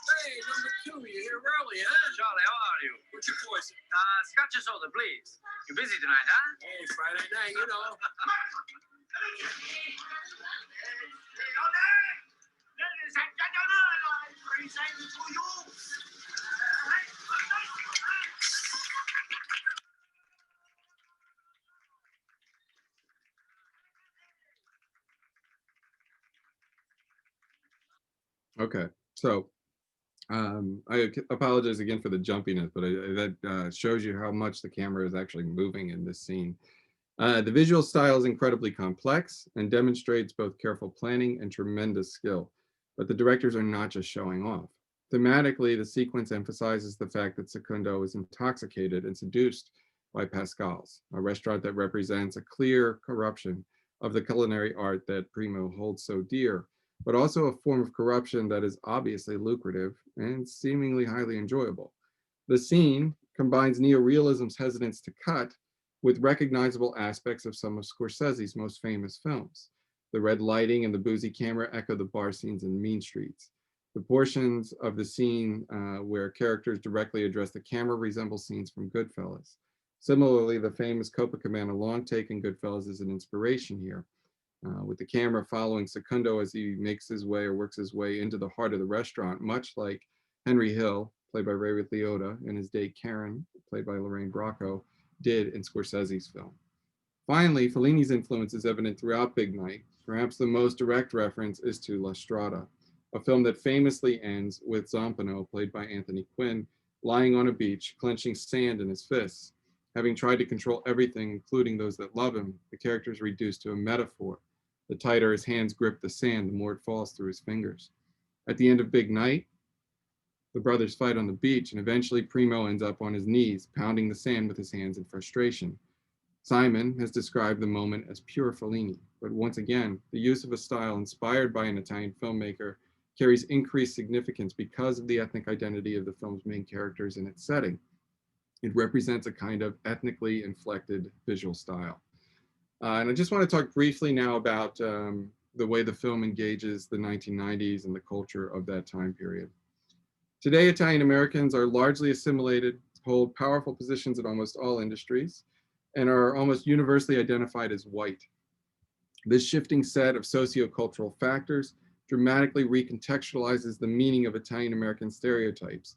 Hey, number two, you're here early, huh? Charlie, how are you? What's your voice? Scotch and soda, please. You're busy tonight, huh? Hey, Friday night, you know. Ladies and gentlemen, I present to you. Okay, so I apologize again for the jumpiness, but that shows you how much the camera is actually moving in this scene. The visual style is incredibly complex and demonstrates both careful planning and tremendous skill, but the directors are not just showing off. Thematically, the sequence emphasizes the fact that Secundo is intoxicated and seduced by Pascal's, a restaurant that represents a clear corruption of the culinary art that Primo holds so dear, but also a form of corruption that is obviously lucrative and seemingly highly enjoyable. The scene combines neorealism's hesitance to cut with recognizable aspects of some of Scorsese's most famous films. The red lighting and the boozy camera echo the bar scenes in Mean Streets. The portions of the scene where characters directly address the camera resemble scenes from Goodfellas. Similarly, the famous Copacabana long take in Goodfellas is an inspiration here, with the camera following Secundo as he makes his way or works his way into the heart of the restaurant, much like Henry Hill, played by Ray Liotta, and his date Karen, played by Lorraine Bracco, did in Scorsese's film. Finally, Fellini's influence is evident throughout Big Night. Perhaps the most direct reference is to La Strada, a film that famously ends with Zampano, played by Anthony Quinn, lying on a beach, clenching sand in his fists. Having tried to control everything, including those that love him, the character is reduced to a metaphor. The tighter his hands grip the sand, the more it falls through his fingers. At the end of Big Night, the brothers fight on the beach, and eventually Primo ends up on his knees, pounding the sand with his hands in frustration. Simon has described the moment as pure Fellini, but once again, the use of a style inspired by an Italian filmmaker carries increased significance because of the ethnic identity of the film's main characters and its setting. It represents a kind of ethnically inflected visual style. And I just want to talk briefly now about the way the film engages the 1990s and the culture of that time period. Today, Italian Americans are largely assimilated, hold powerful positions in almost all industries, and are almost universally identified as white. This shifting set of sociocultural factors dramatically recontextualizes the meaning of Italian American stereotypes,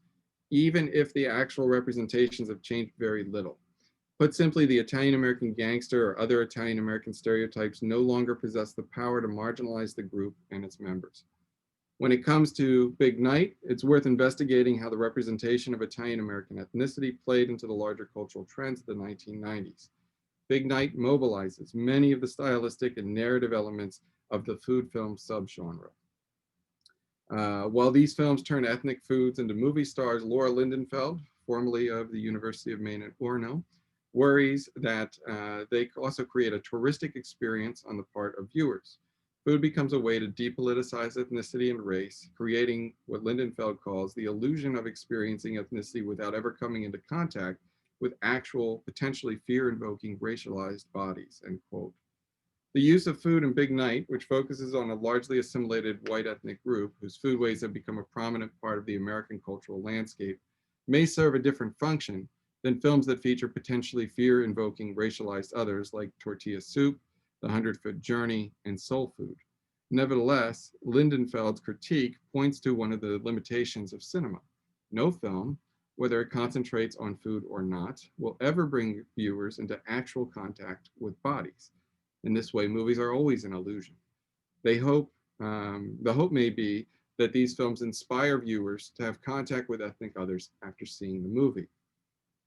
even if the actual representations have changed very little. Put simply, the Italian-American gangster or other Italian-American stereotypes no longer possess the power to marginalize the group and its members. When it comes to Big Night, it's worth investigating how the representation of Italian-American ethnicity played into the larger cultural trends of the 1990s. Big Night mobilizes many of the stylistic and narrative elements of the food film subgenre. While these films turn ethnic foods into movie stars, Laura Lindenfeld, formerly of the University of Maine at Orono, worries that they also create a touristic experience on the part of viewers. Food becomes a way to depoliticize ethnicity and race, creating what Lindenfeld calls the illusion of experiencing ethnicity without ever coming into contact with actual, potentially fear-invoking racialized bodies, end quote. The use of food in Big Night, which focuses on a largely assimilated white ethnic group whose foodways have become a prominent part of the American cultural landscape, may serve a different function than films that feature potentially fear-invoking racialized others like Tortilla Soup, The 100-Foot Journey, and Soul Food. Nevertheless, Lindenfeld's critique points to one of the limitations of cinema. No film, whether it concentrates on food or not, will ever bring viewers into actual contact with bodies. In this way, movies are always an illusion. The hope may be that these films inspire viewers to have contact with ethnic others after seeing the movie.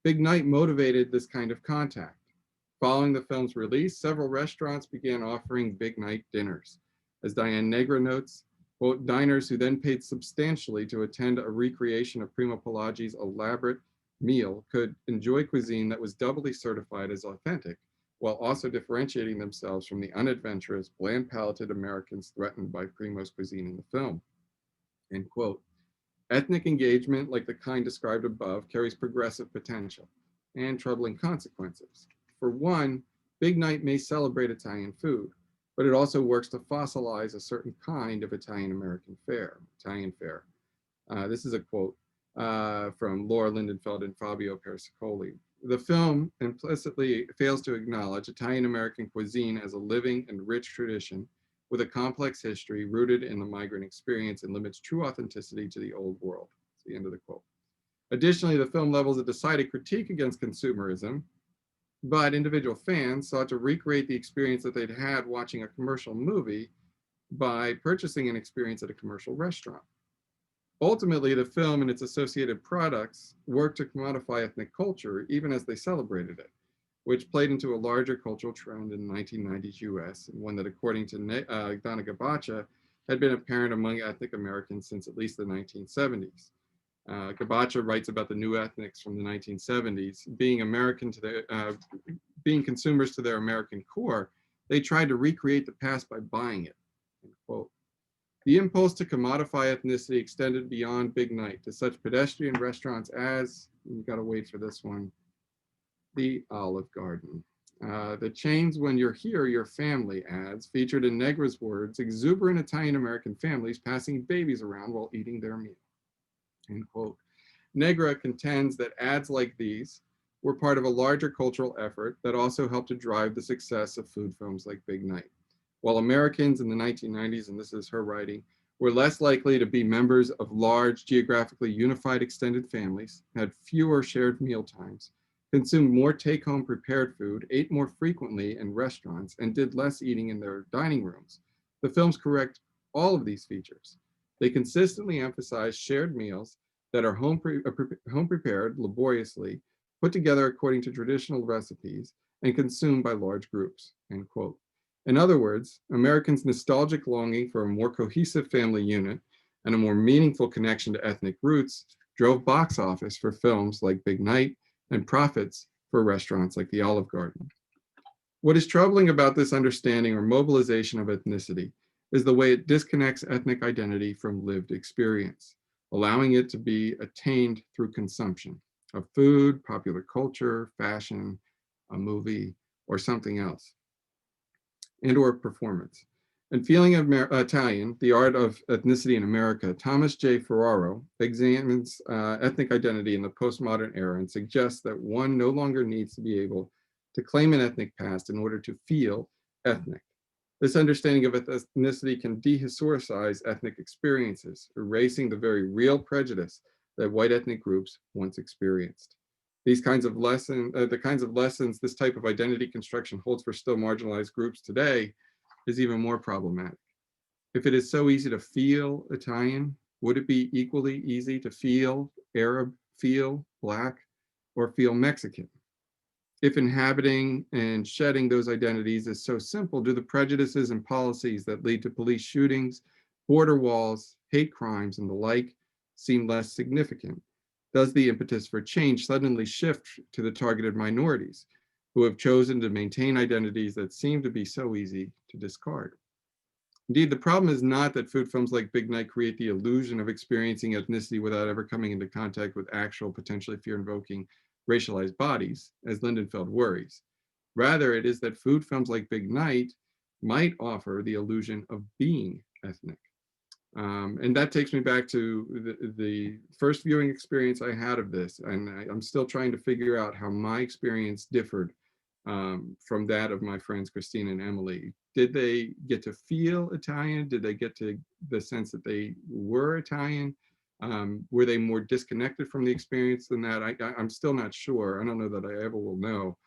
Big Night motivated this kind of contact. Following the film's release, several restaurants began offering Big Night dinners. As Diane Negra notes, quote, diners who then paid substantially to attend a recreation of Primo Polagi's elaborate meal could enjoy cuisine that was doubly certified as authentic, while also differentiating themselves from the unadventurous, bland-palated Americans threatened by Primo's cuisine in the film, end quote. Ethnic engagement, like the kind described above, carries progressive potential and troubling consequences. For one, Big Night may celebrate Italian food, but it also works to fossilize a certain kind of Italian-American fare, Italian fare. This is a quote from Laura Lindenfeld and Fabio Persicoli. The film implicitly fails to acknowledge Italian-American cuisine as a living and rich tradition with a complex history rooted in the migrant experience and limits true authenticity to the old world. That's the end of the quote. Additionally, the film levels a decided critique against consumerism, but individual fans sought to recreate the experience that they'd had watching a commercial movie by purchasing an experience at a commercial restaurant. Ultimately, the film and its associated products worked to commodify ethnic culture even as they celebrated it, which played into a larger cultural trend in the 1990s US, and one that, according to Donna Gabacha, had been apparent among ethnic Americans since at least the 1970s. Gabacha writes about the new ethnics from the 1970s being American to their, being consumers to their American core. They tried to recreate the past by buying it, end quote. The impulse to commodify ethnicity extended beyond Big Night to such pedestrian restaurants as, you gotta wait for this one, the Olive Garden. The chains "When You're Here, Your Family" ads featured, in Negra's words, exuberant Italian-American families passing babies around while eating their meal, end quote. Negra contends that ads like these were part of a larger cultural effort that also helped to drive the success of food films like Big Night. While Americans in the 1990s, and this is her writing, were less likely to be members of large, geographically unified extended families, had fewer shared meal times, consumed more take-home prepared food, ate more frequently in restaurants, and did less eating in their dining rooms, the films correct all of these features. They consistently emphasize shared meals that are home prepared laboriously, put together according to traditional recipes, and consumed by large groups, end quote. In other words, Americans' nostalgic longing for a more cohesive family unit and a more meaningful connection to ethnic roots drove box office for films like Big Night and profits for restaurants like the Olive Garden. What is troubling about this understanding or mobilization of ethnicity is the way it disconnects ethnic identity from lived experience, allowing it to be attained through consumption of food, popular culture, fashion, a movie, or something else, and or performance. In Feeling Italian, The Art of Ethnicity in America, Thomas J. Ferraro examines ethnic identity in the postmodern era and suggests that one no longer needs to be able to claim an ethnic past in order to feel ethnic. This understanding of ethnicity can dehistoricize ethnic experiences, erasing the very real prejudice that white ethnic groups once experienced. These kinds of the kinds of lessons this type of identity construction holds for still marginalized groups today is even more problematic. If it is so easy to feel Italian, would it be equally easy to feel Arab, feel Black, or feel Mexican? If inhabiting and shedding those identities is so simple, do the prejudices and policies that lead to police shootings, border walls, hate crimes, and the like seem less significant? Does the impetus for change suddenly shift to the targeted minorities who have chosen to maintain identities that seem to be so easy to discard? Indeed, the problem is not that food films like Big Night create the illusion of experiencing ethnicity without ever coming into contact with actual, potentially fear-invoking racialized bodies, as Lindenfeld worries. Rather, it is that food films like Big Night might offer the illusion of being ethnic. And that takes me back to the first viewing experience I had of this. And I'm still trying to figure out how my experience differed from that of my friends Christina and Emily. Did they get to feel Italian? Did they get to the sense that they were Italian? Were they more disconnected from the experience than that? I'm still not sure. I don't know that I ever will know.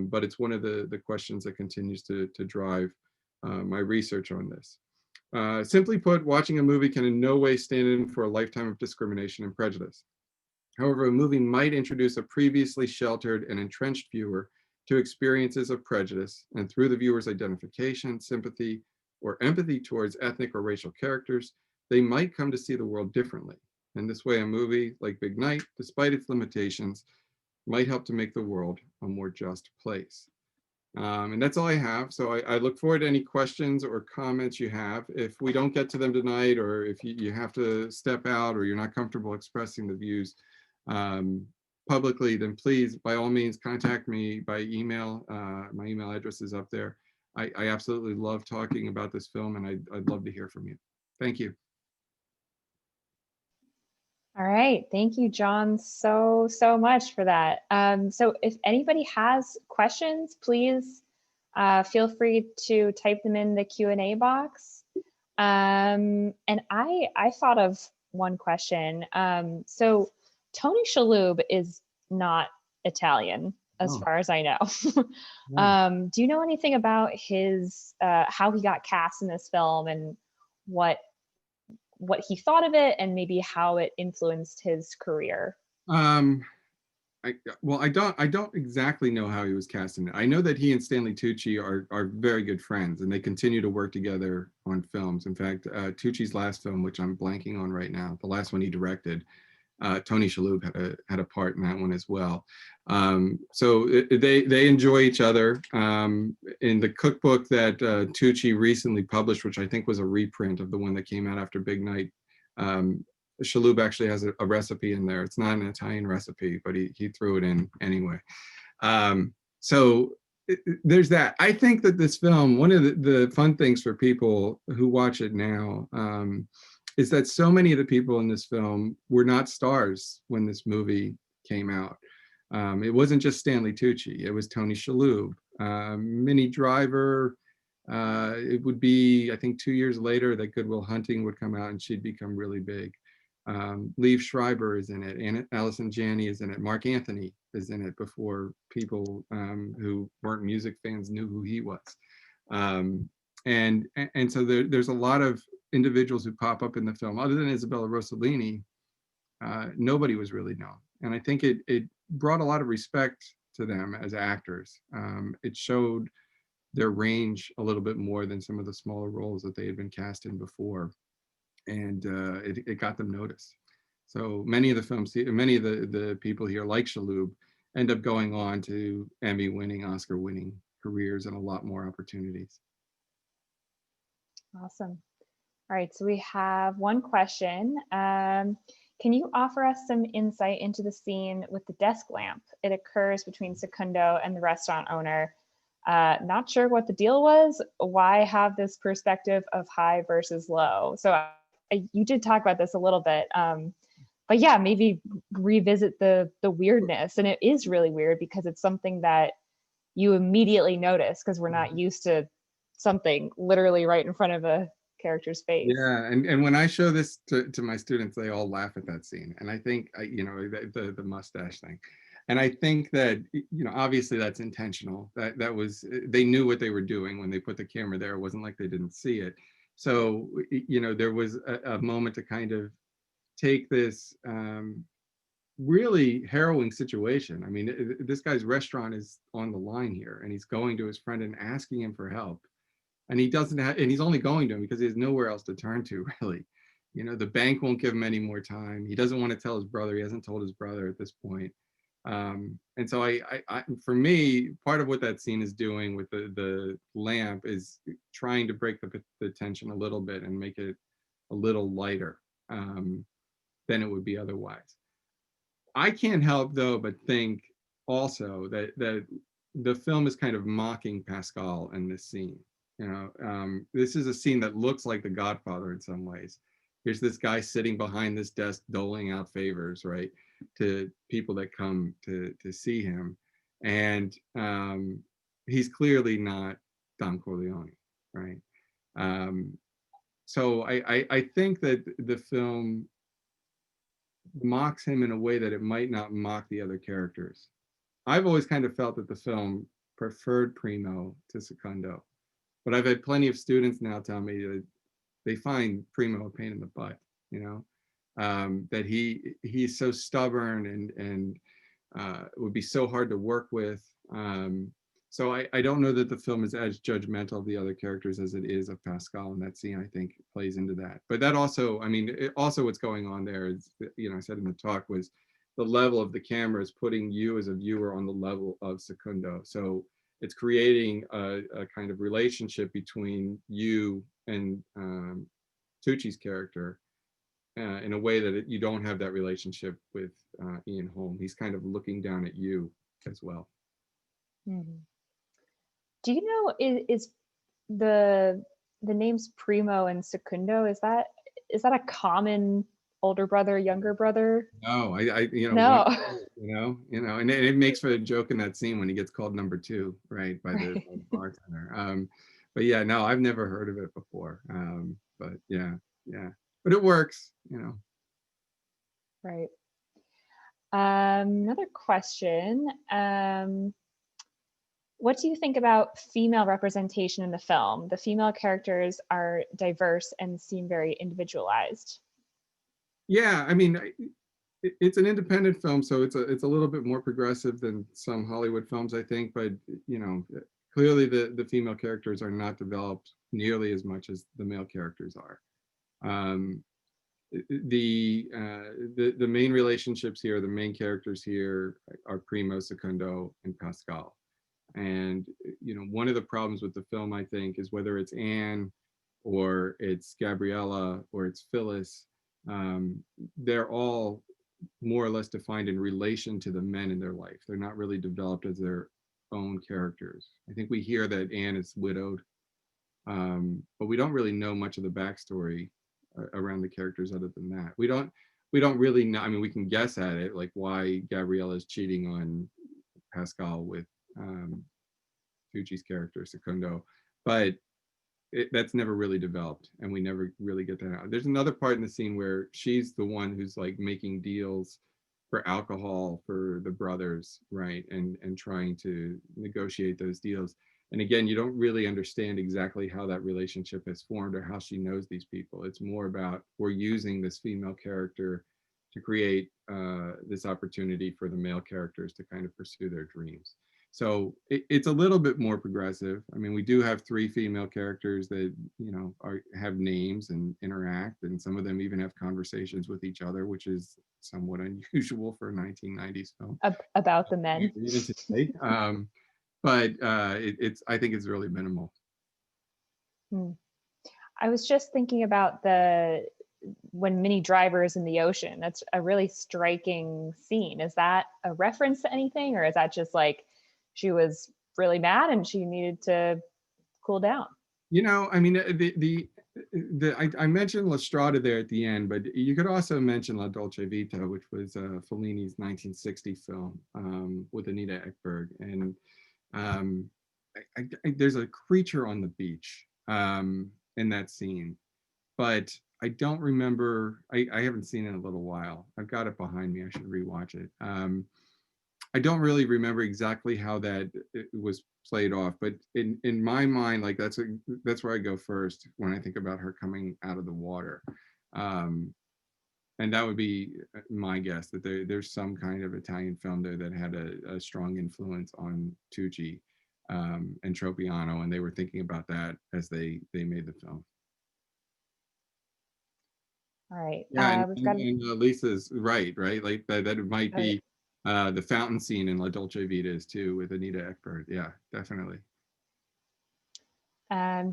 But it's one of the questions that continues to drive my research on this. Simply put, watching a movie can in no way stand in for a lifetime of discrimination and prejudice. However, a movie might introduce a previously sheltered and entrenched viewer to experiences of prejudice, and through the viewer's identification, sympathy, or empathy towards ethnic or racial characters, they might come to see the world differently. In this way, a movie like Big Night, despite its limitations, might help to make the world a more just place. And that's all I have. So I look forward to any questions or comments you have. If we don't get to them tonight, or if you have to step out or you're not comfortable expressing the views publicly, then please, by all means, contact me by email. My email address is up there. I absolutely love talking about this film, and I'd love to hear from you. Thank you. All right, thank you, John, so much for that. So if anybody has questions, please feel free to type them in the Q&A box. And I thought of one question. So Tony Shalhoub is not Italian, as far as I know. Do you know anything about his how he got cast in this film, and what he thought of it, and maybe how it influenced his career? I don't exactly know how he was cast in it. I know that he and Stanley Tucci are very good friends, and they continue to work together on films. In fact, Tucci's last film, which I'm blanking on right now, the last one he directed, Tony Shalhoub had a part in that one as well. So they enjoy each other. In the cookbook that Tucci recently published, which I think was a reprint of the one that came out after Big Night, Shalhoub actually has a recipe in there. It's not an Italian recipe, but he threw it in anyway. So there's that. I think that this film, one of the fun things for people who watch it now, is that so many of the people in this film were not stars when this movie came out. It wasn't just Stanley Tucci, it was Tony Shalhoub, Minnie Driver. It would be, I think, 2 years later that Good Will Hunting would come out and she'd become really big. Liev Schreiber is in it, and Allison Janney is in it. Mark Anthony is in it before people who weren't music fans knew who he was. And so there's a lot of individuals who pop up in the film. Other than Isabella Rossellini, nobody was really known. And I think it brought a lot of respect to them as actors. It showed their range a little bit more than some of the smaller roles that they had been cast in before. And it got them noticed. So many of the people here, like Shalhoub, end up going on to Emmy-winning, Oscar-winning careers and a lot more opportunities. Awesome. All right, so we have one question. Can you offer us some insight into the scene with the desk lamp? It occurs between Secundo and the restaurant owner. Not sure what the deal was. Why have this perspective of high versus low? So you did talk about this a little bit, but yeah, maybe revisit the weirdness. And it is really weird because it's something that you immediately notice because we're not used to something literally right in front of a character's face. Yeah, and when I show this to my students, they all laugh at that scene. And I think, the mustache thing. And I think that, you know, obviously that's intentional. That was, they knew what they were doing when they put the camera there. It wasn't like they didn't see it. So, you know, there was a moment to kind of take this really harrowing situation. I mean, this guy's restaurant is on the line here, and he's going to his friend and asking him for help. And he doesn't have, and he's only going to him because he has nowhere else to turn to, really. You know, the bank won't give him any more time. He doesn't want to tell his brother. He hasn't told his brother at this point. And so for me, part of what that scene is doing with the lamp is trying to break the tension a little bit and make it a little lighter than it would be otherwise. I can't help though but think also that the film is kind of mocking Pascal in this scene. You know, this is a scene that looks like The Godfather in some ways. Here's this guy sitting behind this desk doling out favors, right, to people that come to see him, and he's clearly not Don Corleone, right? So I think that the film mocks him in a way that it might not mock the other characters. I've always kind of felt that the film preferred Primo to Secundo, but I've had plenty of students now tell me that they find Primo a pain in the butt, you know, that he's so stubborn and would be so hard to work with. So I don't know that the film is as judgmental of the other characters as it is of Pascal, and that scene I think plays into that. But that also, I mean, also what's going on there is, you know, I said in the talk, was the level of the camera is putting you as a viewer on the level of Secundo. So it's creating a kind of relationship between you and Tucci's character in a way that you don't have that relationship with Ian Holm. He's kind of looking down at you as well. Mm-hmm. Do you know, is the names Primo and Secundo, is that a common older brother, younger brother? No, you know, No. you know, and it makes for a joke in that scene when he gets called number two, right, by the bartender. But yeah, no, I've never heard of it before. But yeah, but it works, you know. Right. Another question. What do you think about female representation in the film? The female characters are diverse and seem very individualized. Yeah, I mean, it's an independent film, so it's a little bit more progressive than some Hollywood films, I think. But you know, clearly the female characters are not developed nearly as much as the male characters are. The main relationships here, the main characters here, are Primo, Secundo, and Pascal. And you know, one of the problems with the film, I think, is whether it's Anne or it's Gabriella or it's Phyllis, they're all more or less defined in relation to the men in their life. They're not really developed as their own characters. I think we hear that Anne is widowed, but we don't really know much of the backstory around the characters other than that. We don't really know. I mean, we can guess at it, like why Gabriella is cheating on Pascal with Tucci's character Secundo, but that's never really developed, and we never really get that out. There's another part in the scene where she's the one who's like making deals for alcohol for the brothers, right, and trying to negotiate those deals. And again, you don't really understand exactly how that relationship has formed or how she knows these people. It's more about, we're using this female character to create this opportunity for the male characters to kind of pursue their dreams. So it's a little bit more progressive. I mean, we do have 3 female characters that, you know, have names and interact, and some of them even have conversations with each other, which is somewhat unusual for a 1990s film. About the men. Even today. But I think it's really minimal. I was just thinking about when Minnie Driver is in the ocean. That's a really striking scene. Is that a reference to anything, or is that just like she was really mad and she needed to cool down? You know, I mean, I mentioned La Strada there at the end, but you could also mention La Dolce Vita, which was Fellini's 1960 film with Anita Ekberg. And there's a creature on the beach in that scene, but I don't remember. I haven't seen it in a little while. I've got it behind me. I should rewatch it. I don't really remember exactly how that it was played off, but in my mind, like that's where I go first when I think about her coming out of the water. Um, and that would be my guess, that there's some kind of Italian film there that had a strong influence on Tucci and Tropiano, and they were thinking about that as they made the film. All right. Yeah, We've got Lisa's right, like that it might oh, be the fountain scene in La Dolce Vita is too, with Anita Ekberg. Yeah, definitely.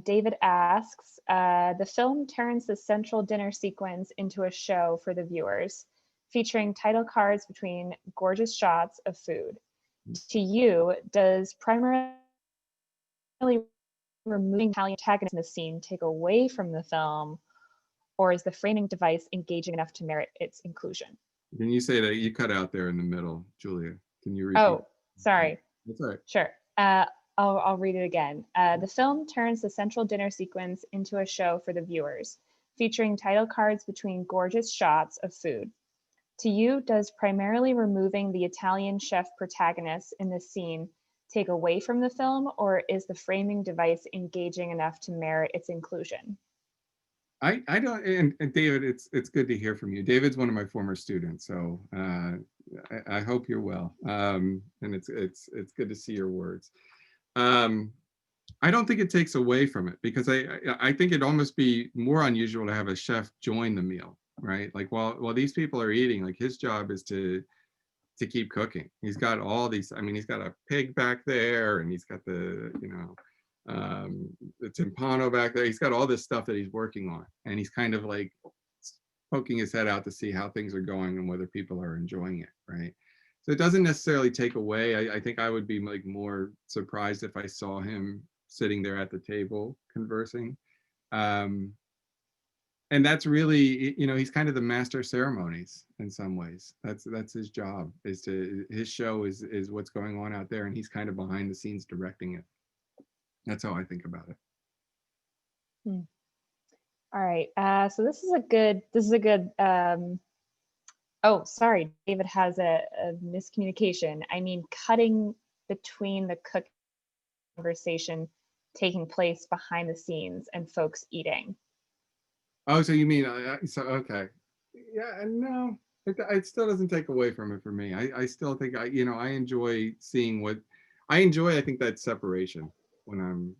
David asks, the film turns the central dinner sequence into a show for the viewers, featuring title cards between gorgeous shots of food. To you, does primarily removing Italian antagonist in the scene take away from the film, or is the framing device engaging enough to merit its inclusion? Can you say that? You cut out there in the middle, Julia. Can you repeat? Oh, sorry. That's all right. Sure. I'll read it again. The film turns the central dinner sequence into a show for the viewers, featuring title cards between gorgeous shots of food. To you, does primarily removing the Italian chef protagonist in this scene take away from the film, or is the framing device engaging enough to merit its inclusion? I don't, and David, it's good to hear from you. David's one of my former students, so I hope you're well. And it's good to see your words. I don't think it takes away from it, because I think it'd almost be more unusual to have a chef join the meal, right? Like while these people are eating, like his job is to keep cooking. He's got all these, I mean, he's got a pig back there, and he's got the timpano back there. He's got all this stuff that he's working on, and he's kind of like poking his head out to see how things are going and whether people are enjoying it, right? So it doesn't necessarily take away. I think I would be like more surprised if I saw him sitting there at the table conversing. And that's really, he's kind of the master of ceremonies in some ways. That's his job, his show is what's going on out there, and he's kind of behind the scenes directing it. That's how I think about it. All right. So this is a good. Oh, sorry. David has a miscommunication. I mean, cutting between the cooking conversation taking place behind the scenes and folks eating. Oh, so you mean, so okay. Yeah, and no, it still doesn't take away from it for me. I still think I enjoy seeing I think that separation when I'm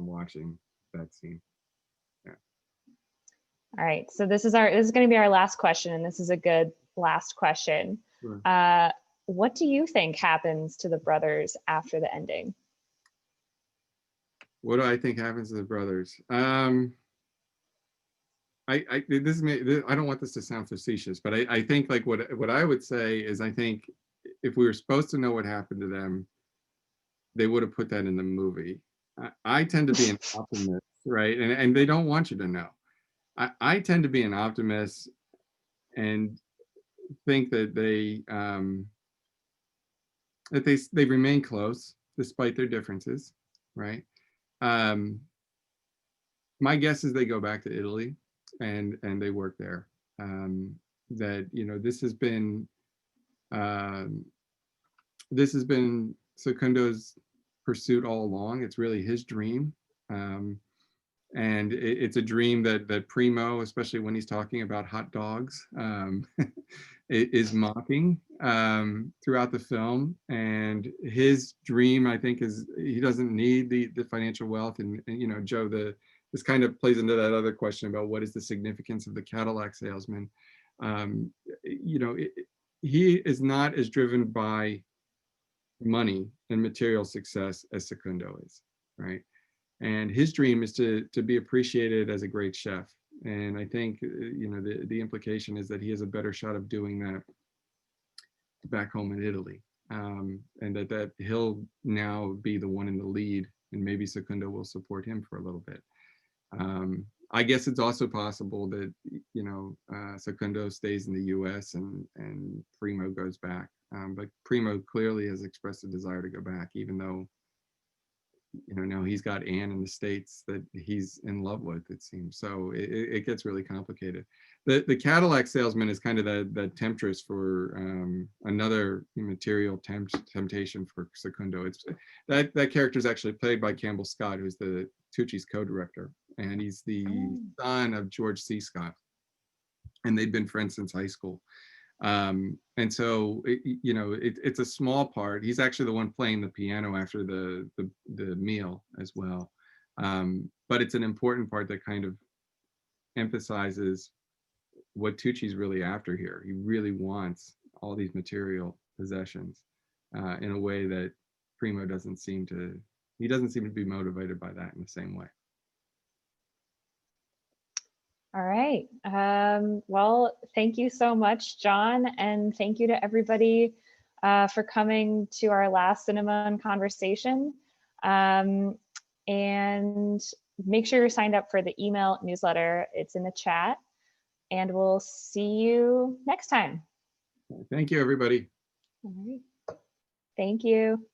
watching that scene. Yeah. All right. So this is going to be our last question, and this is a good last question. Sure. What do you think happens to the brothers after the ending? What do I think happens to the brothers? I don't want this to sound facetious, but I think like what I would say is, I think if we were supposed to know what happened to them, they would have put that in the movie. I tend to be an optimist, right? And they don't want you to know. I tend to be an optimist and think that they remain close despite their differences, right? My guess is they go back to Italy and they work there. That this has been Secundo's pursuit all along. It's really his dream. And it's a dream that Primo, especially when he's talking about hot dogs, is mocking throughout the film. And his dream, I think, is he doesn't need the financial wealth. And Joe, this kind of plays into that other question about what is the significance of the Cadillac salesman. He is not as driven by money and material success as Secundo is, right? And his dream is to be appreciated as a great chef. And I think the implication is that he has a better shot of doing that back home in Italy, and that he'll now be the one in the lead, and maybe Secundo will support him for a little bit. I guess it's also possible that Secundo stays in the U.S. and Primo goes back, but Primo clearly has expressed a desire to go back, even though now he's got Anne in the States that he's in love with, it seems. So it gets really complicated. The Cadillac salesman is kind of the temptress for another material temptation for Secundo. It's that character is actually played by Campbell Scott, who's the Tucci's co-director, and he's the son of George C. Scott, and they've been friends since high school. And so it's a small part. He's actually the one playing the piano after the meal as well, but it's an important part that kind of emphasizes what Tucci's really after here. He really wants all these material possessions in a way that Primo doesn't seem to be motivated by that in the same way. All right. Well, thank you so much, John, and thank you to everybody for coming to our last Cinema and Conversation. And make sure you're signed up for the email newsletter. It's in the chat. And we'll see you next time. Thank you, everybody. All right. Thank you.